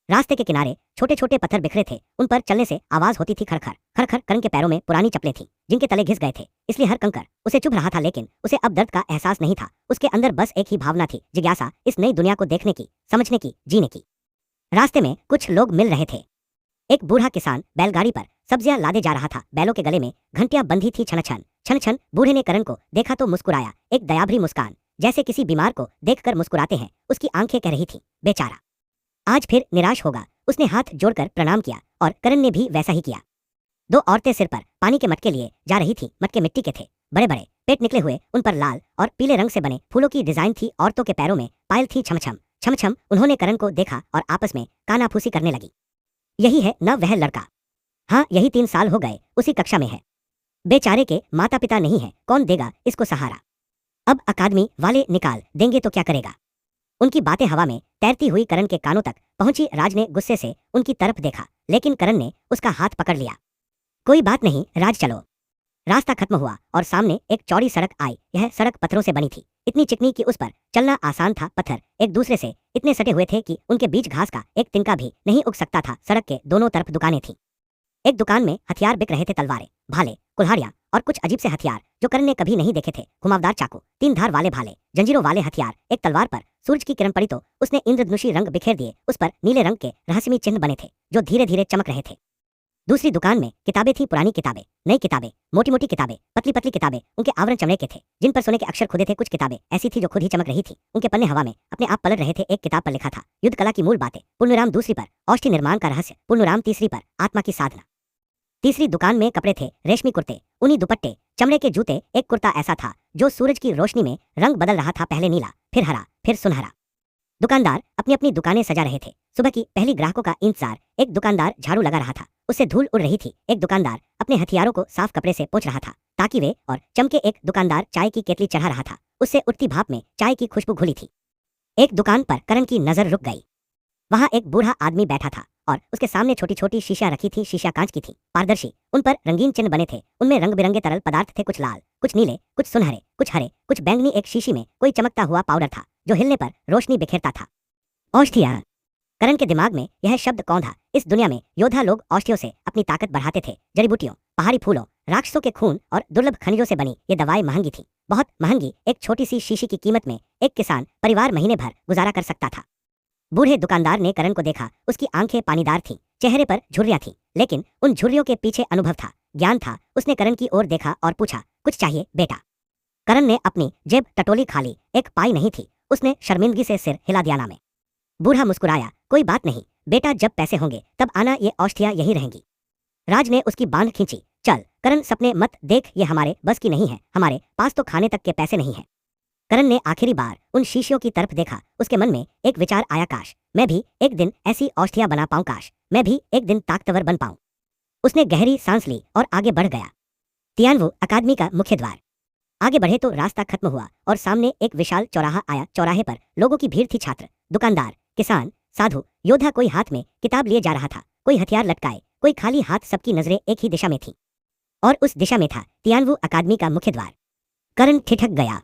Speaker 2: रास्ते के किनारे छोटे छोटे पत्थर बिखरे थे, उन पर चलने से आवाज होती थी खरखर खरखर। करण के पैरों में पुरानी चप्पलें थीं, जिनके तले घिस गए थे, इसलिए हर कंकर उसे चुभ रहा था, लेकिन उसे अब दर्द का एहसास नहीं था। उसके अंदर बस एक ही भावना थी, जिज्ञासा, इस नई दुनिया को देखने की, समझने की, जीने की। रास्ते में कुछ लोग मिल रहे थे। एक बूढ़ा किसान बैलगाड़ी पर सब्जियां लादे जा रहा था, बैलों के गले में घंटियां बंधी थी, छन छन छन छन। बूढ़े ने करण को देखा तो मुस्कुराया, एक दयाभरी मुस्कान, जैसे किसी बीमार को देखकर मुस्कुराते हैं। उसकी आंखें कह रही थी, बेचारा आज फिर निराश होगा। उसने हाथ जोड़कर प्रणाम किया, और करण ने भी वैसा ही किया। 2 औरतें सिर पर पानी के मटके लिए जा रही थी। मटके मिट्टी के थे, बड़े बड़े, पेट निकले हुए, उन पर लाल और पीले रंग से बने फूलों की डिजाइन थी। औरतों के पैरों में पायल थी, छमछम छमछम। उन्होंने करण को देखा और आपस में कानाफूसी करने लगी। यही है न वह लड़का? हाँ, यही 3 साल हो गए उसी कक्षा में है। बेचारे के माता पिता नहीं है, कौन देगा इसको सहारा? अब अकादमी वाले निकाल देंगे तो क्या करेगा? उनकी बातें हवा में तैरती हुई करण के कानों तक पहुंची। राज ने गुस्से से उनकी तरफ देखा, लेकिन करण ने उसका हाथ पकड़ लिया। कोई बात नहीं राज, चलो। रास्ता खत्म हुआ और सामने एक चौड़ी सड़क आई। यह सड़क पत्थरों से बनी थी, इतनी चिकनी कि उस पर चलना आसान था। पत्थर एक दूसरे से इतने सटे हुए थे कि उनके बीच घास का एक तिनका भी नहीं उग सकता था। सड़क के दोनों तरफ दुकानें थीं। एक दुकान में हथियार बिक रहे थे, तलवारें, भाले, कुल्हाड़ियां और कुछ अजीब से हथियार जो करण ने कभी नहीं देखे थे। घुमावदार चाकू, 3 धार वाले भाले, जंजीरों वाले हथियार। एक तलवार पर सूरज की किरण पड़ी तो उसने इंद्रधनुषी रंग बिखेर दिए। उस पर नीले रंग के रहस्यमयी चिन्ह बने थे, जो धीरे धीरे चमक रहे थे। दूसरी दुकान में किताबें थी, पुरानी किताबें, नई किताबें, मोटी मोटी किताबें, पतली पतली किताबें। उनके आवरण चमड़े के थे, जिन पर सोने के अक्षर खुदे थे। कुछ किताबें ऐसी थी जो खुद ही चमक रही थी, उनके पन्ने हवा में अपने आप पलट रहे थे। एक किताब पर लिखा था, युद्ध कला की मूल बातें, पूर्णविराम। दूसरी पर औषधि निर्माण का रहस्य, पूर्णविराम। तीसरी पर आत्मा की साधना। तीसरी दुकान में कपड़े थे, रेशमी कुर्ते, ऊनी दुपट्टे, चमड़े के जूते। एक कुर्ता ऐसा था जो सूरज की रोशनी में रंग बदल रहा था, पहले नीला, फिर हरा, फिर सुनहरा। दुकानदार अपनी अपनी दुकानें सजा रहे थे। सुबह की पहली ग्राहकों का इंतजार। एक दुकानदार झाड़ू लगा रहा था, उससे धूल उड़ रही थी। एक दुकानदार अपने हथियारों को साफ कपड़े से पोंछ रहा था ताकि वे और चमके। एक दुकानदार चाय की केतली चढ़ा रहा था, उससे उठती भाप में चाय की खुशबू घुली थी। एक दुकान पर करण की नजर रुक गई। वहां एक बूढ़ा आदमी बैठा था, और उसके सामने छोटी छोटी शीशियां रखी थी। शीशियां कांच की थी, पारदर्शी। उन पर रंगीन चिन्ह बने थे। उनमें रंग बिरंगे तरल पदार्थ थे, कुछ लाल, कुछ नीले, कुछ सुनहरे, कुछ हरे, कुछ बैंगनी। एक शीशी में कोई चमकता हुआ पाउडर था जो हिलने पर रोशनी बिखेरता था। औषधियां। करण के दिमाग में यह शब्द कौंधा। इस दुनिया में योद्धा लोग औषधियों से अपनी ताकत बढ़ाते थे। जड़ी बूटियों, पहाड़ी फूलों, राक्षसों के खून और दुर्लभ खनिजों से बनी ये दवाई महंगी थी, बहुत महंगी। एक छोटी सी शीशी की कीमत में एक किसान परिवार महीने भर गुजारा कर सकता था। बूढ़े दुकानदार ने करण को देखा। उसकी आंखें पानीदार थीं, चेहरे पर झुर्रियां थीं, लेकिन उन झुर्रियों के पीछे अनुभव था, ज्ञान था। उसने करण की ओर देखा और पूछा, कुछ चाहिए बेटा? करण ने अपनी जेब टटोली, खाली एक पाई नहीं थी। उसने शर्मिंदगी से सिर हिला दिया। ना में बूढ़ा मुस्कुराया, कोई बात नहीं बेटा, जब पैसे होंगे तब आना, ये औषधियां यहीं रहेंगी। राज ने उसकी बांध खींची। चल करण, सपने मत देख, ये हमारे बस की नहीं है। हमारे पास तो खाने तक के पैसे नहीं हैं। करण ने आखिरी बार उन शीशियों की तरफ देखा। उसके मन में एक विचार आया, काश मैं भी एक दिन ऐसी औषधियां बना पाऊं, काश मैं भी एक दिन ताकतवर बन पाऊं। उसने गहरी सांस ली और आगे बढ़ गया। तियानवु अकादमी का मुख्य द्वार। आगे बढ़े तो रास्ता खत्म हुआ और सामने एक विशाल चौराहा आया। चौराहे पर लोगों की भीड़ थी, छात्र, दुकानदार, किसान, साधु, योद्धा। कोई हाथ में किताब लिए जा रहा था, कोई हथियार लटकाए, कोई खाली हाथ। सबकी नजरें एक ही दिशा में थीं और उस दिशा में था तियानवु अकादमी का मुख्य द्वार। करण ठिठक गया।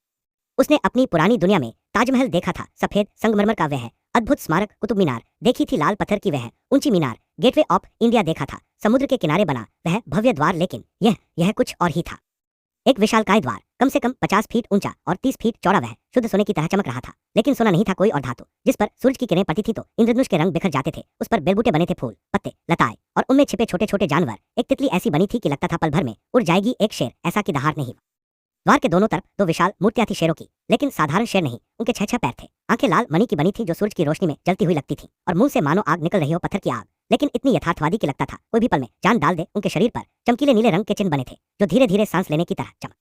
Speaker 2: उसने अपनी पुरानी दुनिया में ताजमहल देखा था, सफेद संगमरमर का वह अद्भुत स्मारक, कुतुब मीनार देखी थी, लाल पत्थर की वह ऊंची मीनार, गेटवे ऑफ इंडिया देखा था, समुद्र के किनारे बना वह भव्य द्वार। लेकिन यह कुछ और ही था। एक विशालकाय द्वार, कम से कम 50 फीट ऊंचा और 30 फीट चौड़ा। वह शुद्ध सोने की तरह चमक रहा था, लेकिन सोना नहीं था, कोई और धातु। जिस पर सूरज की किरणें पड़ती थी तो इंद्रधनुष के रंग बिखर जाते थे। उस पर बेलबूटे बने थे, फूल, पत्ते, लताएं, और उनमें छिपे छोटे छोटे जानवर। एक तितली ऐसी बनी थी कि लगता था पल भर में उड़ जाएगी। एक शेर ऐसा कि दहाड़ नहीं। द्वार के दोनों तरफ दो विशाल मूर्तियां थी, शेरों की, लेकिन साधारण शेर नहीं। उनके 6 पैर थे, आंखें लाल मणि की बनी थी जो सूरज की रोशनी में जलती हुई लगती थी, और मुंह से मानो आग निकल रही हो, पत्थर की आग, लेकिन इतनी यथार्थवादी कि लगता था कोई भी पल में जान डाल दे। उनके शरीर पर चमकीले नीले रंग के चिन्ह बने थे जो धीरे धीरे सांस लेने की तरह चमक।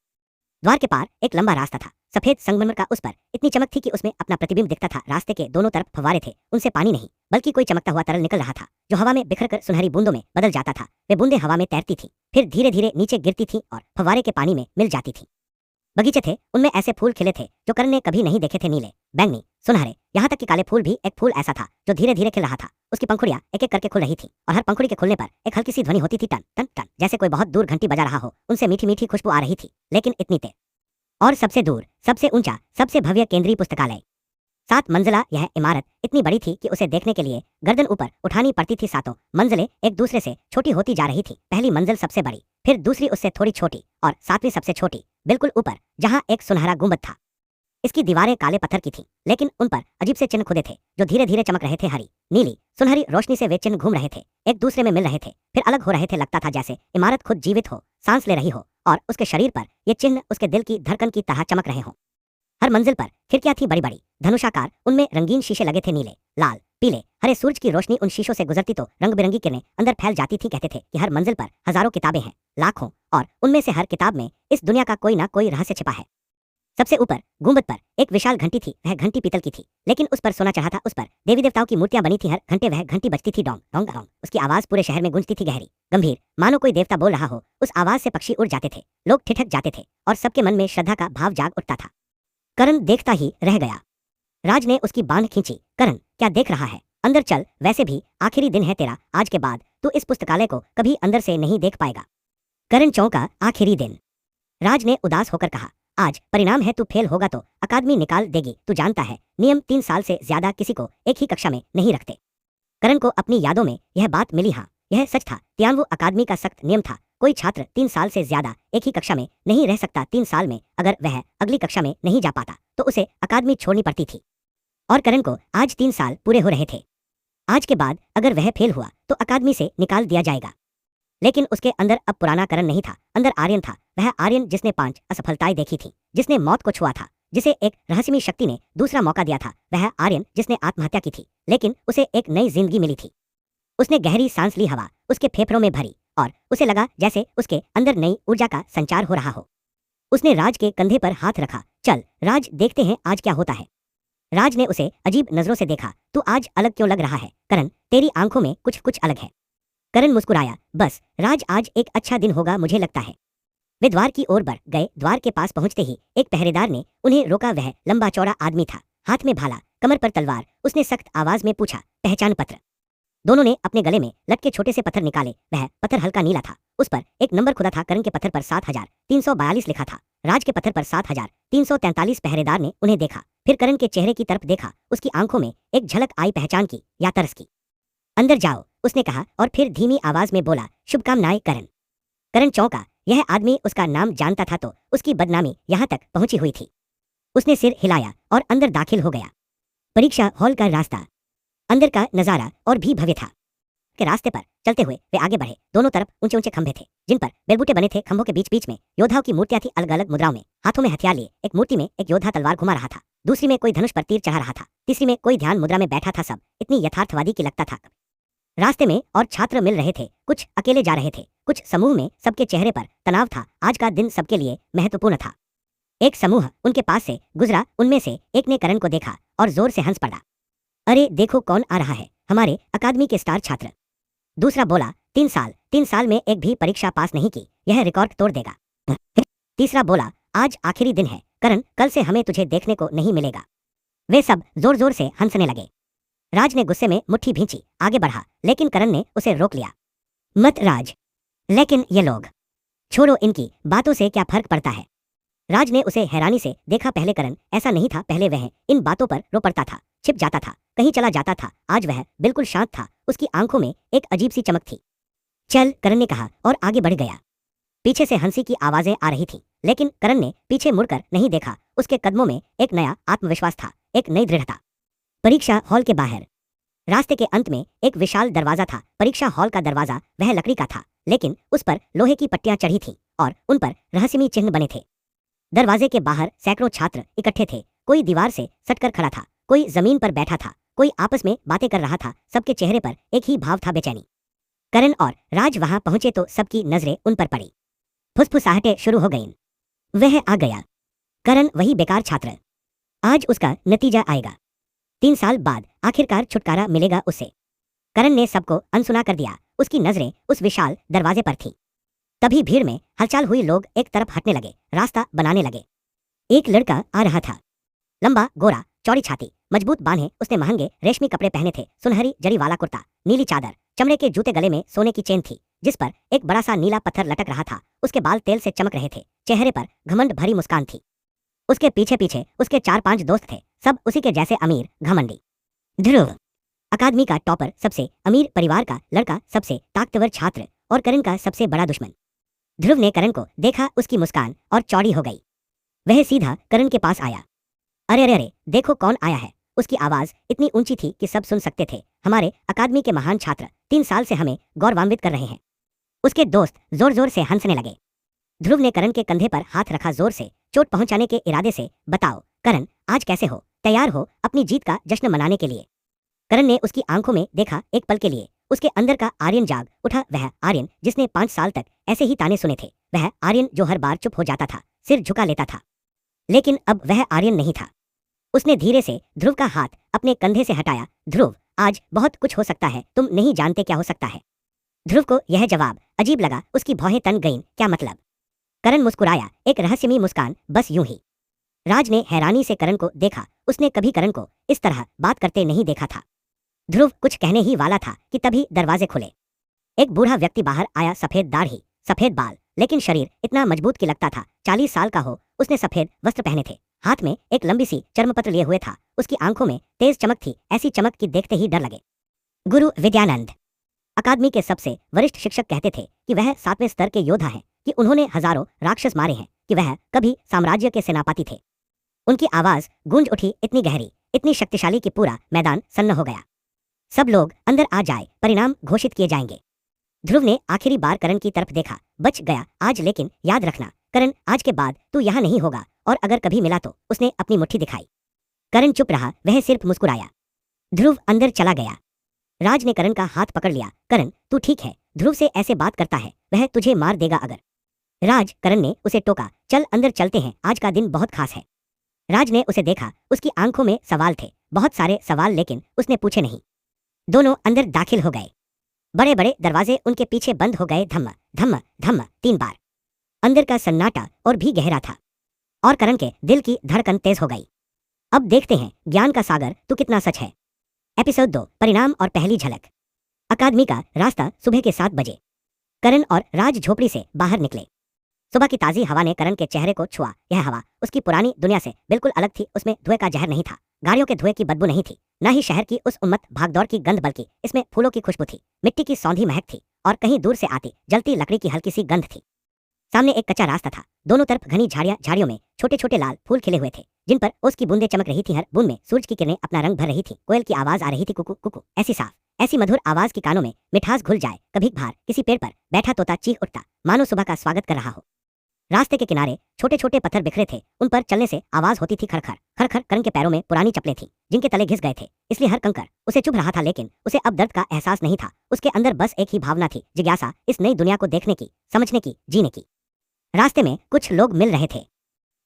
Speaker 2: द्वार के पार एक लंबा रास्ता था, सफेद संगमरमर का। उस पर इतनी चमक थी कि उसमें अपना प्रतिबिंब दिखता था। रास्ते के दोनों तरफ फव्वारे थे, उनसे पानी नहीं बल्कि कोई चमकता हुआ तरल निकल रहा था जो हवा में बिखरकर सुनहरी बूंदों में बदल जाता था। वे बूंदें हवा में तैरती थीं, फिर धीरे धीरे नीचे गिरती थीं और फव्वारे के पानी में मिल जाती थीं। बगीचे थे, उनमें ऐसे फूल खिले थे जो करण ने कभी नहीं देखे थे, नीले, बैंगनी, सुनहरे, यहाँ तक कि काले फूल भी। एक फूल ऐसा था जो धीरे धीरे खिल रहा था। उसकी पंखुड़ियां एक एक करके खुल रही थी और हर पंखुड़ी के खुलने पर एक हल्की सी ध्वनि होती थी, टन टन टन, जैसे कोई बहुत दूर घंटी बजा रहा हो। उनसे मीठी मीठी खुशबू आ रही थी, लेकिन इतनी तेज। और सबसे दूर, सबसे ऊंचा, सबसे भव्य केंद्रीय पुस्तकालय। 7 मंजिला यह इमारत इतनी बड़ी थी कि उसे देखने के लिए गर्दन ऊपर उठानी पड़ती थी। 7 मंजिलें एक दूसरे से छोटी होती जा रही थी। पहली मंजिल सबसे बड़ी, फिर दूसरी उससे थोड़ी छोटी, और 7वीं सबसे छोटी, बिल्कुल ऊपर, जहां एक सुनहरा गुंबद था। इसकी दीवारें काले पत्थर की थीं, लेकिन उन पर अजीब से चिन्ह खुदे थे जो धीरे धीरे चमक रहे थे। हरी, नीली, सुनहरी रोशनी से वे चिन्ह घूम रहे थे, एक दूसरे में मिल रहे थे, फिर अलग हो रहे थे। लगता था जैसे इमारत खुद जीवित हो, सांस ले रही हो, और उसके शरीर पर ये चिन्ह उसके दिल की धड़कन की तरह चमक रहे हों। हर मंजिल पर खिड़कियां थी, बड़ी बड़ी, धनुषाकार। उनमें रंगीन शीशे लगे थे, नीले, लाल, पीले, हरे। सूरज की रोशनी उन शीशों से गुजरती तो रंग बिरंगी किरणें अंदर फैल जाती थी। कहते थे कि हर मंजिल पर हजारों किताबें हैं, लाखों, और उनमें से हर किताब में इस दुनिया का कोई ना कोई रहस्य छिपा है। सबसे ऊपर गुंबद पर एक विशाल घंटी थी। वह घंटी पीतल की थी, लेकिन उस पर सोना चढ़ा था। उस पर देवी देवताओं की मूर्तियां बनी थी। हर घंटे वह घंटी बजती थी, डोंग डोंग डोंग। उसकी आवाज पूरे शहर में गूंजती थी, गहरी, गंभीर, मानो कोई देवता बोल रहा हो। उस आवाज से पक्षी उड़ जाते थे, लोग ठिठक जाते थे, और सबके मन में श्रद्धा का भाव जाग उठता था। करण देखता ही रह गया। राज ने उसकी बांध खींची। करण, क्या देख रहा है? अंदर चल, वैसे भी आखिरी दिन है तेरा। आज के बाद तू इस पुस्तकालय को कभी अंदर से नहीं देख पाएगा। करण चौंका। आखिरी दिन? राज ने उदास होकर कहा, आज परिणाम है, तू फेल होगा तो अकादमी निकाल देगी। तू जानता है, नियम 3 साल से ज्यादा किसी को एक ही कक्षा में नहीं रखते। करण को अपनी यादों में यह बात मिली। हाँ, यह सच था। तियानवु अकादमी का सख्त नियम था, कोई छात्र 3 साल से ज्यादा एक ही कक्षा में नहीं रह सकता। 3 साल में अगर वह अगली कक्षा में नहीं जा पाता तो उसे अकादमी छोड़नी पड़ती थी। और करण को आज 3 साल पूरे हो रहे थे। आज के बाद अगर वह फेल हुआ तो अकादमी से निकाल दिया जाएगा। लेकिन उसके अंदर अब पुराना करण नहीं था, अंदर आर्यन था। वह आर्यन जिसने 5 असफलताएं देखी थी, जिसने मौत को छुआ था, जिसे एक रहस्यमयी शक्ति ने दूसरा मौका दिया था। वह आर्यन जिसने आत्महत्या की थी, लेकिन उसे एक नई जिंदगी मिली थी। उसने गहरी सांस ली, हवा उसके फेफड़ों में भरी, और उसे लगा जैसे उसके अंदर नई ऊर्जा का संचार हो रहा हो। उसने राज के कंधे पर हाथ रखा। चल राज, देखते हैं आज क्या होता है। राज ने उसे अजीब नजरों से देखा। तू आज अलग क्यों लग रहा है करण? तेरी आंखों में कुछ अलग है। करण मुस्कुराया। बस राज, आज एक अच्छा दिन होगा मुझे लगता है। वे द्वार की ओर बढ़ गए। द्वार के पास पहुंचते ही एक पहरेदार ने उन्हें रोका। वह लंबा चौड़ा आदमी था, हाथ में भाला, कमर पर तलवार। उसने सख्त आवाज में पूछा, पहचान पत्र? दोनों ने अपने गले में लटके छोटे से पत्थर निकाले। वह पत्थर हल्का नीला था। उस पर एक नंबर खुदा था। करण के पत्थर पर 7342 लिखा था। राज के पत्थर पर 7343 पहरेदार ने उन्हें देखा, फिर करण के चेहरे की तरफ देखा। उसकी आंखों में एक झलक आई, पहचान की या तरस की। अंदर जाओ, उसने कहा और फिर धीमी आवाज में बोला, शुभकामनाएं करण। करण चौंका। यह आदमी उसका नाम जानता था तो उसकी बदनामी यहां तक पहुंची हुई थी। उसने सिर हिलाया और अंदर दाखिल हो गया। परीक्षा हॉल का रास्ता, अंदर का नजारा और भी भव्य था। के रास्ते पर चलते हुए वे आगे बढ़े। दोनों तरफ ऊंचे ऊंचे खंभे थे जिन पर बेलबूटे बने थे। खंभों के बीच बीच में योद्धाओं की मूर्तियां थी, अलग अलग मुद्राओं में, हाथों में हथियार लिए। एक मूर्ति में एक योद्धा तलवार घुमा रहा था, दूसरी में कोई धनुष पर तीर चढ़ा रहा था, तीसरी में कोई ध्यान मुद्रा में बैठा था। सब इतनी यथार्थवादी की लगता था। रास्ते में और छात्र मिल रहे थे, कुछ अकेले जा रहे थे, कुछ समूह में। सबके चेहरे पर तनाव था। आज का दिन सबके लिए महत्वपूर्ण था। एक समूह उनके पास से गुजरा। उनमें से एक ने करण को देखा और जोर से हंस पड़ा। अरे देखो कौन आ रहा है, हमारे अकादमी के स्टार छात्र। दूसरा बोला, 3 साल में एक भी परीक्षा पास नहीं की, यह रिकॉर्ड तोड़ देगा। तीसरा बोला, आज आखिरी दिन है करण, कल से हमें तुझे देखने को नहीं मिलेगा। वे सब जोर जोर से हंसने लगे। राज ने गुस्से में मुट्ठी भींची, आगे बढ़ा, लेकिन करण ने उसे रोक लिया। मत राज, लेकिन ये लोग, छोड़ो, इनकी बातों से क्या फर्क पड़ता है। राज ने उसे हैरानी से देखा। पहले करण ऐसा नहीं था। पहले वह इन बातों पर रो पड़ता था, छिप जाता था, कहीं चला जाता था। आज वह बिल्कुल शांत था। उसकी आंखों में एक अजीब सी चमक थी। चल, करण ने कहा और आगे बढ़ गया। पीछे से हंसी की आवाजें आ रही थीं, लेकिन करण ने पीछे मुड़कर नहीं देखा। उसके कदमों में एक नया आत्मविश्वास था, एक नई दृढ़ता। परीक्षा हॉल के बाहर रास्ते के अंत में एक विशाल दरवाजा था। परीक्षा हॉल का दरवाजा वह लकड़ी का था, लेकिन उस पर लोहे की पट्टियां चढ़ी थीं और उन पर रहस्यमयी चिन्ह बने थे। दरवाजे के बाहर सैकड़ों छात्र इकट्ठे थे। कोई दीवार से सटकर खड़ा था, कोई जमीन पर बैठा था, कोई आपस में बातें कर रहा था। सबके चेहरे पर एक ही भाव था, बेचैनी। करण और राज वहां पहुंचे तो सबकी नजरें उन पर पड़ी। फुसफुसाहटें शुरू हो गईं। वह आ गया, करण, वही बेकार छात्र। आज उसका नतीजा आएगा। 3 साल बाद आखिरकार छुटकारा मिलेगा उसे। करण ने सबको अनसुना कर दिया। उसकी नजरें उस विशाल दरवाजे पर थी। तभी भीड़ में हलचल हुई। लोग एक तरफ हटने लगे, रास्ता बनाने लगे। एक लड़का आ रहा था, लंबा, गोरा, चौड़ी छाती, मजबूत बांहें। उसने महंगे रेशमी कपड़े पहने थे, सुनहरी जरी वाला कुर्ता, नीली चादर, चमड़े के जूते, गले में सोने की चेन थी जिस पर एक बड़ा सा नीला पत्थर लटक रहा था। उसके बाल तेल से चमक रहे थे, चेहरे पर घमंड भरी मुस्कान थी। उसके पीछे पीछे उसके 4-5 दोस्त थे, सब उसी के जैसे अमीर, घमंडी। ध्रुव, अकादमी का टॉपर, सबसे अमीर परिवार का लड़का, सबसे ताकतवर छात्र और करण का सबसे बड़ा दुश्मन। ध्रुव ने करण को देखा, उसकी मुस्कान और चौड़ी हो गई। वह सीधा करण के पास आया। अरे अरे अरे, देखो कौन आया है। उसकी आवाज इतनी ऊंची थी कि सब सुन सकते थे। हमारे अकादमी के महान छात्र 3 साल से हमें गौरवान्वित कर रहे हैं। उसके दोस्त जोर जोर से हंसने लगे। ध्रुव ने करण के कंधे पर हाथ रखा, जोर से चोट पहुंचाने के इरादे से। बताओ करण, आज कैसे हो? तैयार हो अपनी जीत का जश्न मनाने के लिए? करण ने उसकी आंखों में देखा। एक पल के लिए उसके अंदर का आर्यन जाग उठा। वह आर्यन जिसने 5 साल तक ऐसे ही ताने सुने थे, वह आर्यन जो हर बार चुप हो जाता था, सिर झुका लेता था। लेकिन अब वह आर्यन नहीं था। उसने धीरे से ध्रुव का हाथ अपने कंधे से हटाया। ध्रुव, आज बहुत कुछ हो सकता है, तुम नहीं जानते क्या हो सकता है। ध्रुव को यह जवाब अजीब लगा। उसकी भौहें तन गईं। क्या मतलब? करण मुस्कुराया, एक रहस्यमयी मुस्कान, बस यूं ही। राज ने हैरानी से करण को देखा। उसने कभी करण को इस तरह बात करते नहीं देखा था। ध्रुव कुछ कहने ही वाला था कि तभी दरवाजे खुले। एक बूढ़ा व्यक्ति बाहर आया, सफेद दाढ़ी, सफेद बाल, लेकिन शरीर इतना मजबूत कि लगता था 40 साल का हो। उसने सफेद वस्त्र पहने थे, हाथ में एक लंबी सी चर्मपत्र लिए हुए था। उसकी आंखों में तेज चमक थी, ऐसी चमक कि देखते ही डर लगे। गुरु विद्यानंद, अकादमी के सबसे वरिष्ठ शिक्षक, कहते थे कि वह 7वें स्तर के योद्धा हैं, कि उन्होंने हजारों राक्षस मारे हैं, कि वह कभी साम्राज्य के सेनापति थे। उनकी आवाज गूंज उठी, इतनी गहरी, इतनी शक्तिशाली कि पूरा मैदान सन्न हो गया। सब लोग अंदर आ जाए, परिणाम घोषित किए जाएंगे। ध्रुव ने आखिरी बार करण की तरफ देखा। बच गया आज, लेकिन याद रखना करण, आज के बाद तू यहाँ नहीं होगा, और अगर कभी मिला तो। उसने अपनी मुट्ठी दिखाई। करण चुप रहा, वह सिर्फ मुस्कुराया। ध्रुव अंदर चला गया। राज ने करण का हाथ पकड़ लिया। करण, तू ठीक है? ध्रुव से ऐसे बात करता है, वह तुझे मार देगा अगर। राज, करण ने उसे टोका। चल अंदर चलते हैं, आज का दिन बहुत खास है। राज ने उसे देखा। उसकी आंखों में सवाल थे, बहुत सारे सवाल, लेकिन उसने पूछे नहीं। दोनों अंदर दाखिल हो गए। बड़े बड़े दरवाजे उनके पीछे बंद हो गए। धम्म धम्म धम्म 3 बार। अंदर का सन्नाटा और भी गहरा था, और करण के दिल की धड़कन तेज हो गई। अब देखते हैं ज्ञान का सागर तू कितना सच है। एपिसोड 2, परिणाम और पहली झलक। अकादमी का रास्ता सुबह के 7 बजे। करण और राज झोपड़ी से बाहर निकले। सुबह की ताजी हवा ने करण के चेहरे को छुआ। यह हवा उसकी पुरानी दुनिया से बिल्कुल अलग थी। उसमें धुएं का जहर नहीं था, गाड़ियों के धुएं की बदबू नहीं थी, न ही शहर की उस उन्मत्त भागदौड़ की गंध, बल्कि इसमें फूलों की खुशबू थी, मिट्टी की सौंधी महक थी और कहीं दूर से आती जलती लकड़ी की हल्की सी गंध थी। सामने एक कच्चा रास्ता था। दोनों तरफ घनी झाड़ियों में छोटे छोटे लाल फूल खिले हुए थे, जिन पर ओस की बूंदें चमक रही थी। हर बूंद में सूरज की किरणें अपना रंग भर रही थी। कोयल की आवाज आ रही थी, कुकू कुकू, ऐसी साफ, ऐसी मधुर आवाज की कानों में मिठास घुल जाए। कभी भार किसी पेड़ पर बैठा तोता चीख उठता, मानो सुबह का स्वागत कर रहा हो। रास्ते के किनारे छोटे छोटे पत्थर बिखरे थे, उन पर चलने से आवाज होती थी खरखर खरखर। करण के पैरों में पुरानी चप्पलें थीं, जिनके तले घिस गए थे, इसलिए हर कंकर उसे चुभ रहा था। लेकिन उसे अब दर्द का एहसास नहीं था। उसके अंदर बस एक ही भावना थी, जिज्ञासा, इस नई दुनिया को देखने की, समझने की, जीने की। रास्ते में कुछ लोग मिल रहे थे।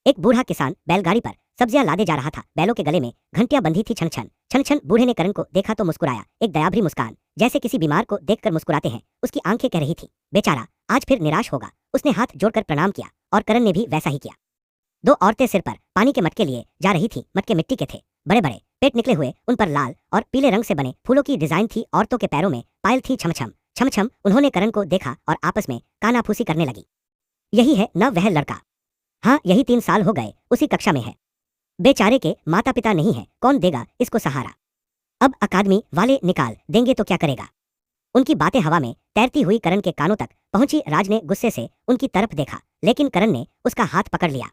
Speaker 2: एक बूढ़ा किसान बैलगाड़ी पर सब्जियां लादे जा रहा था। बैलों के गले में घंटियां बंधी थी। छन छन छन छन। बूढ़े ने करण को देखा तो मुस्कुराया, एक दयाभरी मुस्कान, जैसे किसी बीमार को देखकर मुस्कुराते हैं। उसकी आंखें कह रही थी, बेचारा आज फिर निराश होगा। उसने हाथ जोड़कर प्रणाम किया और करण ने भी वैसा ही किया। दो औरतें सिर पर पानी के मटके लिए जा रही थीं। मटके मिट्टी के थे, बड़े बड़े, पेट निकले हुए, उन पर लाल और पीले रंग से बने फूलों की डिजाइन थी। औरतों के पैरों में पायल थी। छमछम छमछम। उन्होंने करण को देखा और आपस में कानाफूसी करने लगी। यही है न वह लड़का? हाँ, यही 3 साल हो गए उसी कक्षा में है। बेचारे के माता पिता नहीं है, कौन देगा इसको सहारा? अब अकादमी वाले निकाल देंगे तो क्या करेगा? उनकी बातें हवा में तैरती हुई करण के कानों तक पहुंची। राज ने गुस्से से उनकी तरफ देखा, लेकिन करण ने उसका हाथ पकड़ लिया।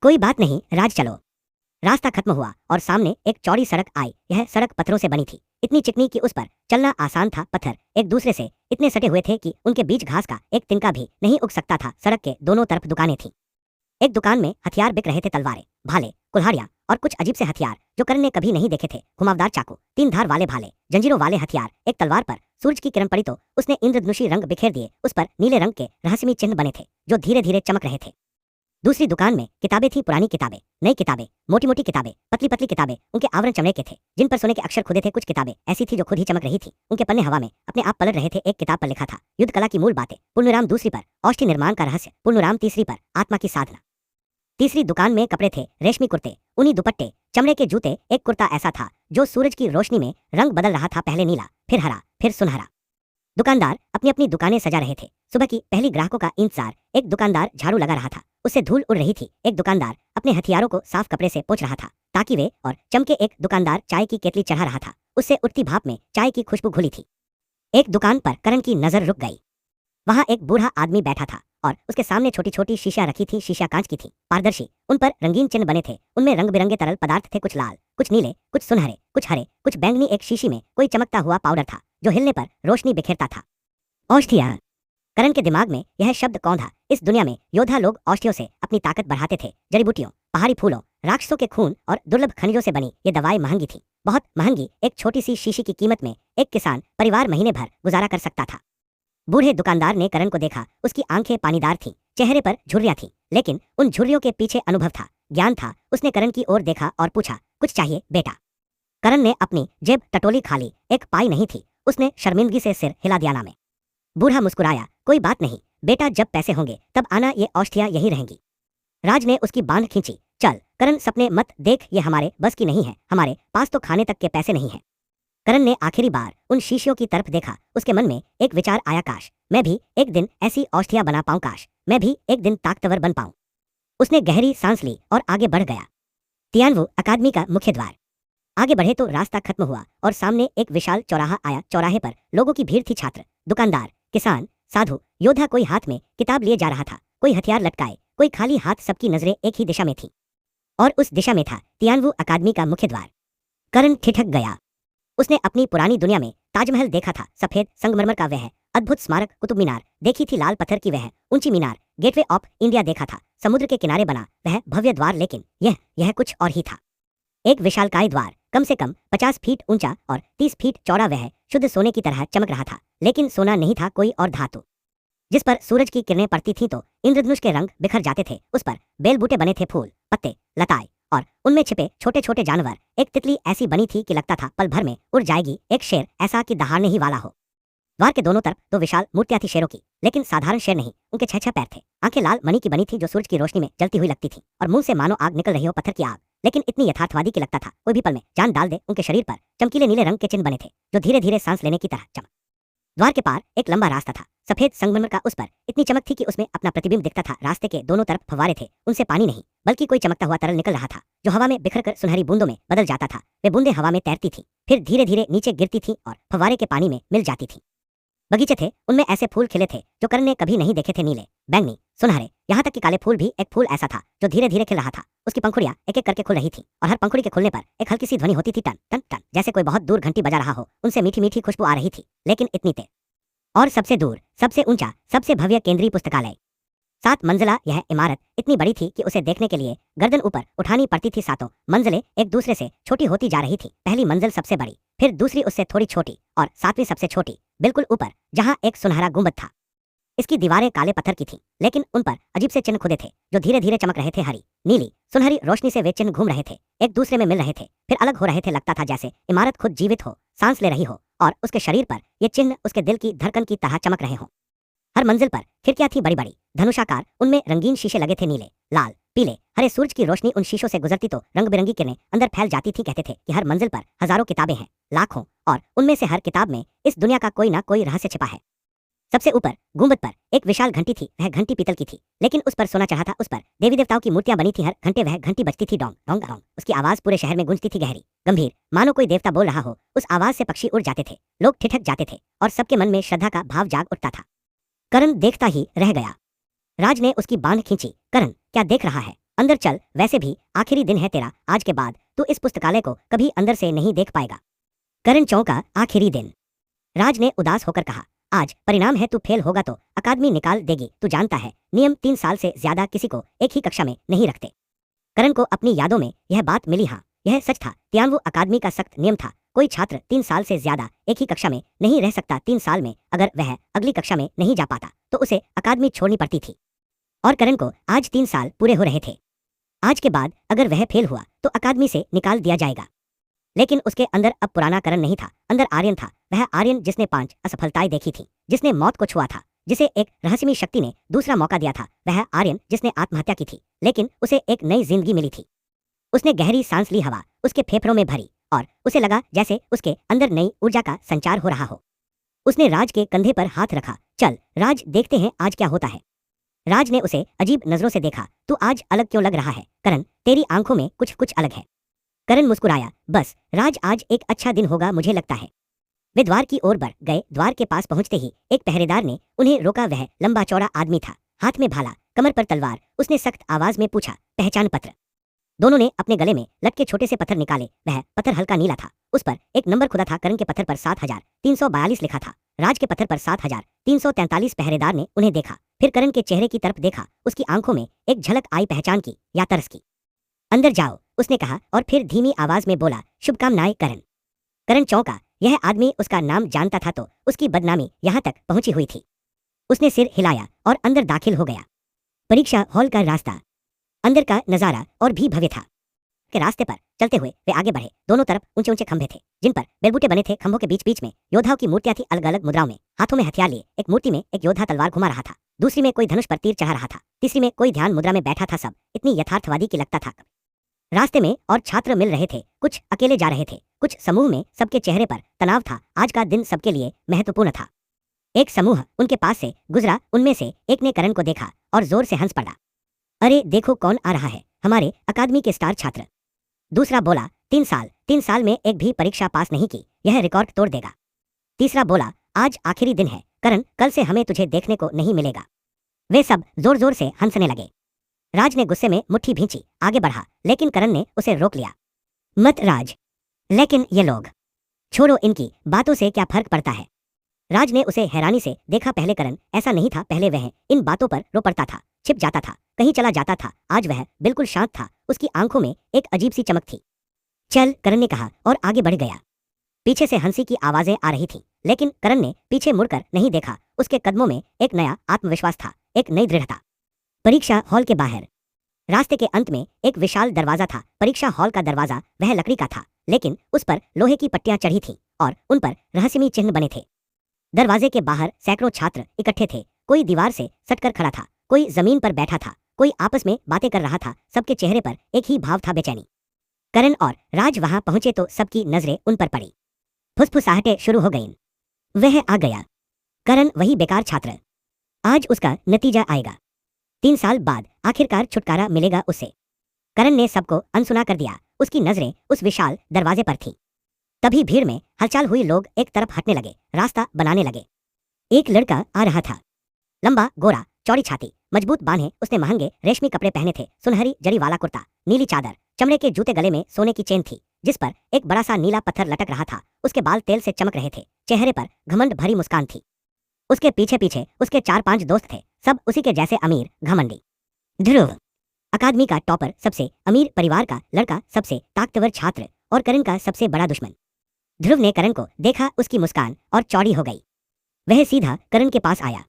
Speaker 2: कोई बात नहीं राज, चलो। रास्ता खत्म हुआ और सामने एक चौड़ी सड़क आई। यह सड़क पत्थरों से बनी थी, इतनी चिकनी कि उस पर चलना आसान था। पत्थर एक दूसरे से इतने सटे हुए थे कि उनके बीच घास का एक तिनका भी नहीं उग सकता था। सड़क के दोनों तरफ दुकानें थीं। एक दुकान में हथियार बिक रहे थे, तलवारें, भाले, कुल्हाड़ियां और कुछ अजीब से हथियार जो करण ने कभी नहीं देखे थे। घुमावदार चाकू, 3 धार वाले भाले, जंजीरों वाले हथियार। एक तलवार पर सूरज की किरण पड़ी तो उसने इंद्रधनुषी रंग बिखेर दिए। उस पर नीले रंग के रहस्यमयी चिन्ह बने थे जो धीरे धीरे चमक रहे थे। दूसरी दुकान में किताबें थी, पुरानी किताबें, नई किताबें, मोटी मोटी किताबें, पतली पतली किताबें। उनके आवरण चमड़े के थे, जिन पर सोने के अक्षर खुदे थे। कुछ किताबें ऐसी थी जो खुद ही चमक रही थी, उनके पन्ने हवा में अपने आप पलट रहे थे। एक किताब पर लिखा था, युद्ध कला की मूल बातें, पूर्णराम। दूसरी पर औषधि निर्माण का रहस्य, पूर्णराम। तीसरी पर आत्मा की साधना। तीसरी दुकान में कपड़े थे, रेशमी कुर्ते, ऊनी दुपट्टे, चमड़े के जूते। एक कुर्ता ऐसा था जो सूरज की रोशनी में रंग बदल रहा था, पहले नीला, फिर हरा, फिर सुनहरा। दुकानदार अपनी अपनी दुकानें सजा रहे थे। सुबह की पहली ग्राहकों का इंतजार। एक दुकानदार झाड़ू लगा रहा था, उससे धूल उड़ रही थी। एक दुकानदार अपने हथियारों को साफ कपड़े से पोंछ रहा था ताकि वे और चमके। एक दुकानदार चाय की केतली चढ़ा रहा था, उससे उठती भाप में चाय की खुशबू घुली थी। एक दुकान पर करण की नजर रुक गई। वहां एक बूढ़ा आदमी बैठा था और उसके सामने छोटी छोटी शीशियां रखी थी। शीशियां कांच की थी, पारदर्शी। उन पर रंगीन चिन्ह बने थे, उनमें रंग बिरंगे तरल पदार्थ थे, कुछ लाल, कुछ नीले, कुछ सुनहरे, कुछ हरे, कुछ बैंगनी। एक शीशी में कोई चमकता हुआ पाउडर था जो हिलने पर रोशनी बिखेरता था। औषधियां। करण के दिमाग में यह शब्द कौंधा। इस दुनिया में योद्धा लोग औषधियों से अपनी ताकत बढ़ाते थे, जड़ी बूटियों, पहाड़ी फूलों, राक्षसों के खून और दुर्लभ खनिजों से बनी ये दवाई महंगी थी, बहुत महंगी। एक छोटी सी शीशी की कीमत में एक किसान परिवार महीने भर गुजारा कर सकता था। बूढ़े दुकानदार ने करण को देखा, उसकी आंखें पानीदार थीं, चेहरे पर झुर्रियां थीं, लेकिन उन झुर्रियों के पीछे अनुभव था, ज्ञान था। उसने करण की ओर देखा और पूछा, कुछ चाहिए बेटा? करण ने अपनी जेब टटोली, खाली एक पाई नहीं थी। उसने शर्मिंदगी से सिर हिला दिया। ना में बूढ़ा मुस्कुराया, कोई बात नहीं बेटा, जब पैसे होंगे तब आना, ये औषधियां यही रहेंगी। राज ने उसकी बांध खींची, चल करण, सपने मत देख, ये हमारे बस की नहीं है, हमारे पास तो खाने तक के पैसे नहीं हैं। करण ने आखिरी बार उन शीशियों की तरफ देखा। उसके मन में एक विचार आया, काश मैं भी एक दिन ऐसी औषधियां बना पाऊं, काश मैं भी एक दिन ताकतवर बन पाऊं। उसने गहरी सांस ली और आगे बढ़ गया। तियानवु अकादमी का मुख्य द्वार। आगे बढ़े तो रास्ता खत्म हुआ और सामने एक विशाल चौराहा आया। चौराहे पर लोगों की भीड़ थी, छात्र, दुकानदार, किसान, साधु, योद्धा। कोई हाथ में किताब लिए जा रहा था, कोई हथियार लटकाए, कोई खाली हाथ। सबकी नजरें एक ही दिशा में थी और उस दिशा में था तियानवु अकादमी का मुख्य द्वार। करण ठिठक गया। उसने अपनी पुरानी दुनिया में ताजमहल देखा था, सफेद संगमरमर का वह अद्भुत स्मारक, कुतुब मीनार देखी थी, लाल पत्थर की वह ऊंची मीनार, गेटवे ऑफ इंडिया देखा था, समुद्र के किनारे बना वह भव्य द्वार। लेकिन यह कुछ और ही था। एक विशालकाय द्वार, कम से कम 50 फीट ऊंचा और 30 फीट चौड़ा। वह शुद्ध सोने की तरह चमक रहा था, लेकिन सोना नहीं था, कोई और धातु। जिस पर सूरज की किरणें पड़ती थीं तो इंद्रधनुष के रंग बिखर जाते थे। उस पर बेल बूटे बने थे, फूल, पत्ते, लताएं और उनमें छिपे छोटे छोटे जानवर। एक तितली ऐसी बनी थी कि लगता था पल भर में उड़ जाएगी। एक शेर ऐसा कि दहाड़ने ही वाला हो। द्वार के दोनों तरफ 2 विशाल मूर्तियां थी, शेरों की, लेकिन साधारण शेर नहीं। उनके 6 पैर थे, आंखें लाल मणि की बनी थी जो सूरज की रोशनी में जलती हुई लगती थी और मुंह से मानो आग निकल रही हो, पत्थर की आग, लेकिन इतनी यथार्थवादी कि लगता था कोई भी पल में जान डाल दे। उनके शरीर पर चमकीले नीले रंग के चिन्ह बने थे जो धीरे धीरे सांस लेने की तरह चमक द्वार के पार एक लंबा रास्ता था। सफेद संगमरमर का उस पर इतनी चमक थी कि उसमें अपना प्रतिबिंब दिखता था। रास्ते के दोनों तरफ फव्वारे थे, उनसे पानी नहीं बल्कि कोई चमकता हुआ तरल निकल रहा था जो हवा में बिखर कर सुनहरी बूंदों में बदल जाता था। वे बूंदें हवा में तैरती थीं, फिर धीरे धीरे नीचे गिरती थीं और फव्वारे के पानी में मिल जाती थीं। बगीचे थे, उनमें ऐसे फूल खिले थे जो करण ने कभी नहीं देखे थे। नीले, बैंगनी, सुनहरे, यहाँ तक कि काले फूल भी। एक फूल ऐसा था जो धीरे धीरे खिल रहा था। उसकी पंखुड़ियां एक एक करके खुल रही थी और हर पंखुड़ी के खुलने पर एक हल्की सी ध्वनि होती थी, टन टन टन, जैसे कोई बहुत दूर घंटी बजा रहा हो। उनसे मीठी मीठी खुशबू आ रही थी, लेकिन इतनी तेज। और सबसे दूर, सबसे ऊंचा, सबसे भव्य केंद्रीय पुस्तकालय। 7 मंजिला यह इमारत इतनी बड़ी थी कि उसे देखने के लिए गर्दन ऊपर उठानी पड़ती थी। 7 मंजिलें एक दूसरे से छोटी होती जा रही थी। पहली मंजिल सबसे बड़ी, फिर दूसरी उससे थोड़ी छोटी और 7वीं सबसे छोटी, बिल्कुल ऊपर जहां एक सुनहरा गुंबद था। इसकी दीवारें काले पत्थर की थीं, लेकिन उन पर अजीब से चिन्ह खुदे थे जो धीरे धीरे चमक रहे थे। हरी, नीली, सुनहरी रोशनी से वे चिन्ह घूम रहे थे, एक दूसरे में मिल रहे थे, फिर अलग हो रहे थे। लगता था जैसे इमारत खुद जीवित हो, सांस ले रही हो और उसके शरीर पर ये चिन्ह उसके दिल की धड़कन की तरह चमक रहे हों। हर मंजिल पर खिड़कियां थी, बड़ी बड़ी, धनुषाकार। उनमें रंगीन शीशे लगे थे। नीले, लाल, पीले, हरे सूरज की रोशनी उन शीशों से गुजरती तो रंग बिरंगी किरणें अंदर फैल जाती थी। कहते थे कि हर मंजिल पर हजारों किताबें हैं, लाखों, और उनमें से हर किताब में इस दुनिया का कोई ना कोई रहस्य छिपा है। सबसे ऊपर गुंबद पर एक विशाल घंटी थी। वह घंटी पीतल की थी, लेकिन उस पर सोना चढ़ा था। उस पर देवी देवताओं की मूर्तियां बनी थी। हर घंटे वह घंटी बजती थी, डोंग डोंग डोंग। उसकी आवाज पूरे शहर में गूंजती थी, गहरी, गंभीर, मानो कोई देवता बोल रहा हो। उस आवाज से पक्षी उड़ जाते थे, लोग ठिठक जाते थे और सबके मन में श्रद्धा का भाव जाग उठता था। करण देखता ही रह गया। राज ने उसकी बांध खींची। करण, क्या देख रहा है? अंदर चल, वैसे भी आखिरी दिन है तेरा। आज के बाद तू इस पुस्तकालय को कभी अंदर से नहीं देख पाएगा। करण चौंका। आखिरी दिन? राज ने उदास होकर कहा, आज परिणाम है, तू फेल होगा तो अकादमी निकाल देगी। तू जानता है नियम 3 साल से ज्यादा किसी को एक ही कक्षा में नहीं रखते। करण को अपनी यादों में यह बात मिली। हाँ, यह सच था। तियानवु अकादमी का सख्त नियम था, कोई छात्र 3 साल से ज्यादा एक ही कक्षा में नहीं रह सकता। 3 साल में अगर वह अगली कक्षा में नहीं जा पाता तो उसे अकादमी छोड़नी पड़ती थी। और करण को आज 3 साल पूरे हो रहे थे। आज के बाद अगर वह फेल हुआ तो अकादमी से निकाल दिया जाएगा। लेकिन उसके अंदर अब पुराना करण नहीं था, अंदर आर्यन था। वह आर्यन जिसने 5 असफलताएं देखी थी, जिसने मौत को छुआ था, जिसे एक रहस्यमयी शक्ति ने दूसरा मौका दिया था। वह आर्यन जिसने आत्महत्या की थी, लेकिन उसे एक नई जिंदगी मिली थी। उसने गहरी सांस ली, हवा उसके फेफड़ों में भरी और उसे लगा जैसे उसके अंदर नई ऊर्जा का संचार हो रहा हो। उसने राज के कंधे पर हाथ रखा। चल राज, देखते हैं आज क्या होता है। राज ने उसे अजीब नजरों से देखा। तू आज अलग क्यों लग रहा है करण? तेरी आंखों में कुछ कुछ अलग है। करण मुस्कुराया। बस राज, आज एक अच्छा दिन होगा मुझे लगता है। वे द्वार की ओर बढ़ गए। द्वार के पास पहुंचते ही एक पहरेदार ने उन्हें रोका। वह लंबा चौड़ा आदमी था, हाथ में भाला, कमर पर तलवार। उसने सख्त आवाज में पूछा, पहचान पत्र? दोनों ने अपने गले में लटके छोटे से पत्थर निकाले। वह पत्थर हल्का नीला था, उस पर एक नंबर खुदा था। करण के पत्थर पर 7342 लिखा था, राज के पत्थर पर 7343। पहरेदार ने उन्हें देखा, फिर करण के चेहरे की तरफ देखा। उसकी आंखों में एक झलक आई, पहचान की या तरस की। अंदर जाओ, उसने कहा और फिर धीमी आवाज में बोला, शुभकामनाएं करण। करण चौंका। यह आदमी उसका नाम जानता था तो उसकी बदनामी यहां तक पहुंची हुई थी। उसने सिर हिलाया और अंदर दाखिल हो गया। परीक्षा हॉल का रास्ता, अंदर का नजारा और भी भव्य था। के रास्ते पर चलते हुए वे आगे बढ़े। दोनों तरफ ऊंचे ऊंचे खंभे थे जिन पर बेलबूटे बने थे। खंभों के बीच बीच में योद्धाओं की मूर्तियां थी, अलग अलग मुद्राओं में, हाथों में हथियार लिए। एक मूर्ति में एक योद्धा तलवार घुमा रहा था, दूसरी में कोई धनुष पर तीर चढ़ा रहा था, तीसरी में कोई ध्यान मुद्रा में बैठा था। सब इतनी यथार्थवादी की लगता था। रास्ते में और छात्र मिल रहे थे, कुछ अकेले जा रहे थे, कुछ समूह में। सबके चेहरे पर तनाव था। आज का दिन सबके लिए महत्वपूर्ण था। एक समूह उनके पास से गुजरा। उनमें से एक ने करण को देखा और जोर से हंस पड़ा। अरे देखो कौन आ रहा है, हमारे अकादमी के स्टार छात्र। दूसरा बोला, 3 साल में एक भी परीक्षा पास नहीं की, यह रिकॉर्ड तोड़ देगा। तीसरा बोला, आज आखिरी दिन है करण, कल से हमें तुझे देखने को नहीं मिलेगा। वे सब जोर जोर से हंसने लगे। राज ने गुस्से में मुट्ठी भींची, आगे बढ़ा, लेकिन करण ने उसे रोक लिया। मत राज, लेकिन ये लोग, छोड़ो, इनकी बातों से क्या फर्क पड़ता है। राज ने उसे हैरानी से देखा। पहले करण ऐसा नहीं था, पहले वह इन बातों पर रो पड़ता था, छिप जाता था, कहीं चला जाता था। आज वह बिल्कुल शांत था, उसकी आंखों में एक अजीब सी चमक थी। चल, करण ने कहा और आगे बढ़ गया। पीछे से हंसी की आवाजें आ रही थीं, लेकिन करण ने पीछे मुड़कर नहीं देखा। उसके कदमों में एक नया आत्मविश्वास था, एक नई दृढ़ता। परीक्षा हॉल के बाहर रास्ते के अंत में एक विशाल दरवाजा था। परीक्षा हॉल का दरवाजा वह लकड़ी का था, लेकिन उस पर लोहे की पट्टियां चढ़ी थीं और उन पर रहस्यमयी चिन्ह बने थे। दरवाजे के बाहर सैकड़ों छात्र इकट्ठे थे। कोई दीवार से सटकर खड़ा था, कोई जमीन पर बैठा था, कोई आपस में बातें कर रहा था। सबके चेहरे पर एक ही भाव था, बेचैनी। करण और राज वहां पहुंचे तो सबकी नजरें उन पर पड़ी। फुसफुसाहटें शुरू हो गईं। वह आ गया, करण वही बेकार छात्र, आज उसका नतीजा आएगा। 3 साल बाद आखिरकार छुटकारा मिलेगा उससे। करण ने सबको अनसुना कर दिया। उसकी नजरें उस विशाल दरवाजे पर थी। तभी भीड़ में हलचल हुई, लोग एक तरफ हटने लगे, रास्ता बनाने लगे। एक लड़का आ रहा था, लंबा, गोरा, चौड़ी छाती, मजबूत बांहें। उसने महंगे रेशमी कपड़े पहने थे, सुनहरी जरी वाला कुर्ता, नीली चादर, चमड़े के जूते, गले में सोने की चेन थी जिस पर एक बड़ा सा नीला पत्थर लटक रहा था। उसके बाल तेल से चमक रहे थे, चेहरे पर घमंड भरी मुस्कान थी। उसके पीछे पीछे उसके 4-5 दोस्त थे, सब उसी के जैसे अमीर, घमंडी। ध्रुव, अकादमी का टॉपर, सबसे अमीर परिवार का लड़का, सबसे ताकतवर छात्र और करण का सबसे बड़ा दुश्मन। ध्रुव ने करण को देखा, उसकी मुस्कान और चौड़ी हो गई। वह सीधा करण के पास आया।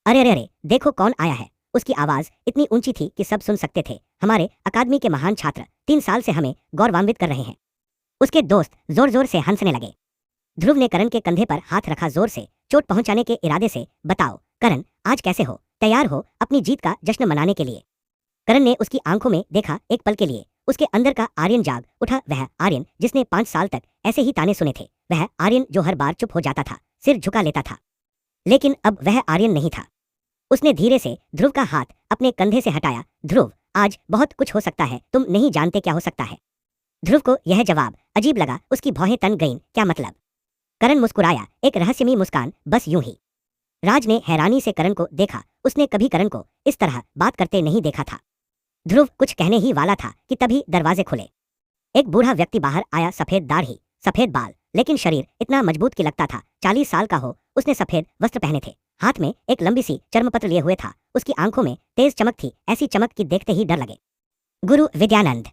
Speaker 2: अरे अरे अरे, देखो कौन आया है। उसकी आवाज इतनी ऊंची थी कि सब सुन सकते थे। हमारे अकादमी के महान छात्र 3 साल से हमें गौरवान्वित कर रहे हैं। उसके दोस्त जोर जोर से हंसने लगे। ध्रुव ने करण के कंधे पर हाथ रखा, जोर से चोट पहुंचाने के इरादे से। बताओ करण, आज कैसे हो? तैयार हो अपनी जीत का जश्न मनाने के लिए? करण ने उसकी आंखों में देखा। एक पल के लिए उसके अंदर का आर्यन जाग उठा। वह आर्यन जिसने 5 साल तक ऐसे ही ताने सुने थे, वह आर्यन जो हर बार चुप हो जाता था, सिर झुका लेता था। लेकिन अब वह आर्यन नहीं था। उसने धीरे से ध्रुव का हाथ अपने कंधे से हटाया। ध्रुव, आज बहुत कुछ हो सकता है, तुम नहीं जानते क्या हो सकता है। ध्रुव को यह जवाब अजीब लगा, उसकी भौहें तन गईं। क्या मतलब? करण मुस्कुराया, एक रहस्यमयी मुस्कान, बस यूं ही। राज ने हैरानी से करण को देखा। उसने कभी करण को इस तरह बात करते नहीं देखा था। ध्रुव कुछ कहने ही वाला था कि तभी दरवाजे खुले। एक बूढ़ा व्यक्ति बाहर आया, सफेद दाढ़ी, सफेद बाल, लेकिन शरीर इतना मजबूत कि लगता था 40 साल का हो। उसने सफेद वस्त्र पहने थे, हाथ में एक लंबी सी चर्मपत्र लिए हुए था। उसकी आंखों में तेज चमक थी, ऐसी चमक कि देखते ही डर लगे। गुरु विद्यानंद,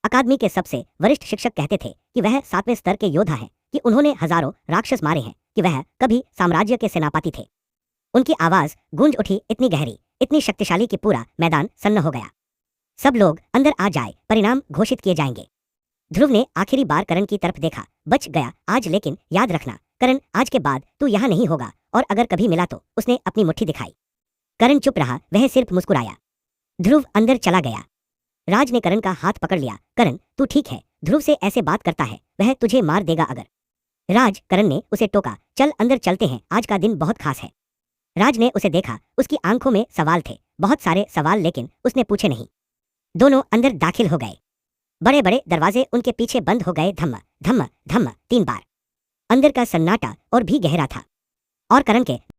Speaker 2: अकादमी के सबसे वरिष्ठ शिक्षक, कहते थे कि वह 7वें स्तर के योद्धा हैं, कि उन्होंने हजारों राक्षस मारे हैं, कि वह कभी साम्राज्य के सेनापति थे। उनकी आवाज गूंज उठी, इतनी गहरी, इतनी शक्तिशाली कि पूरा मैदान सन्न हो गया। सब लोग अंदर आ जाए, परिणाम घोषित किए जाएंगे। ध्रुव ने आखिरी बार करण की तरफ देखा। बच गया आज, लेकिन याद रखना करण, आज के बाद तू यहाँ नहीं होगा, और अगर कभी मिला तो। उसने अपनी मुट्ठी दिखाई। करण चुप रहा, वह सिर्फ मुस्कुराया। ध्रुव अंदर चला गया। राज ने करण का हाथ पकड़ लिया। करण, तू ठीक है? ध्रुव से ऐसे बात करता है, वह तुझे मार देगा अगर। राज, करण ने उसे टोका। चल अंदर चलते हैं, आज का दिन बहुत खास है। राज ने उसे देखा, उसकी आंखों में सवाल थे, बहुत सारे सवाल, लेकिन उसने पूछे नहीं। दोनों अंदर दाखिल हो गए। बड़े बड़े दरवाजे उनके पीछे बंद हो गए। धम्म धम्म धम्म 3 बार। अंदर का सन्नाटा और भी गहरा था, और करण के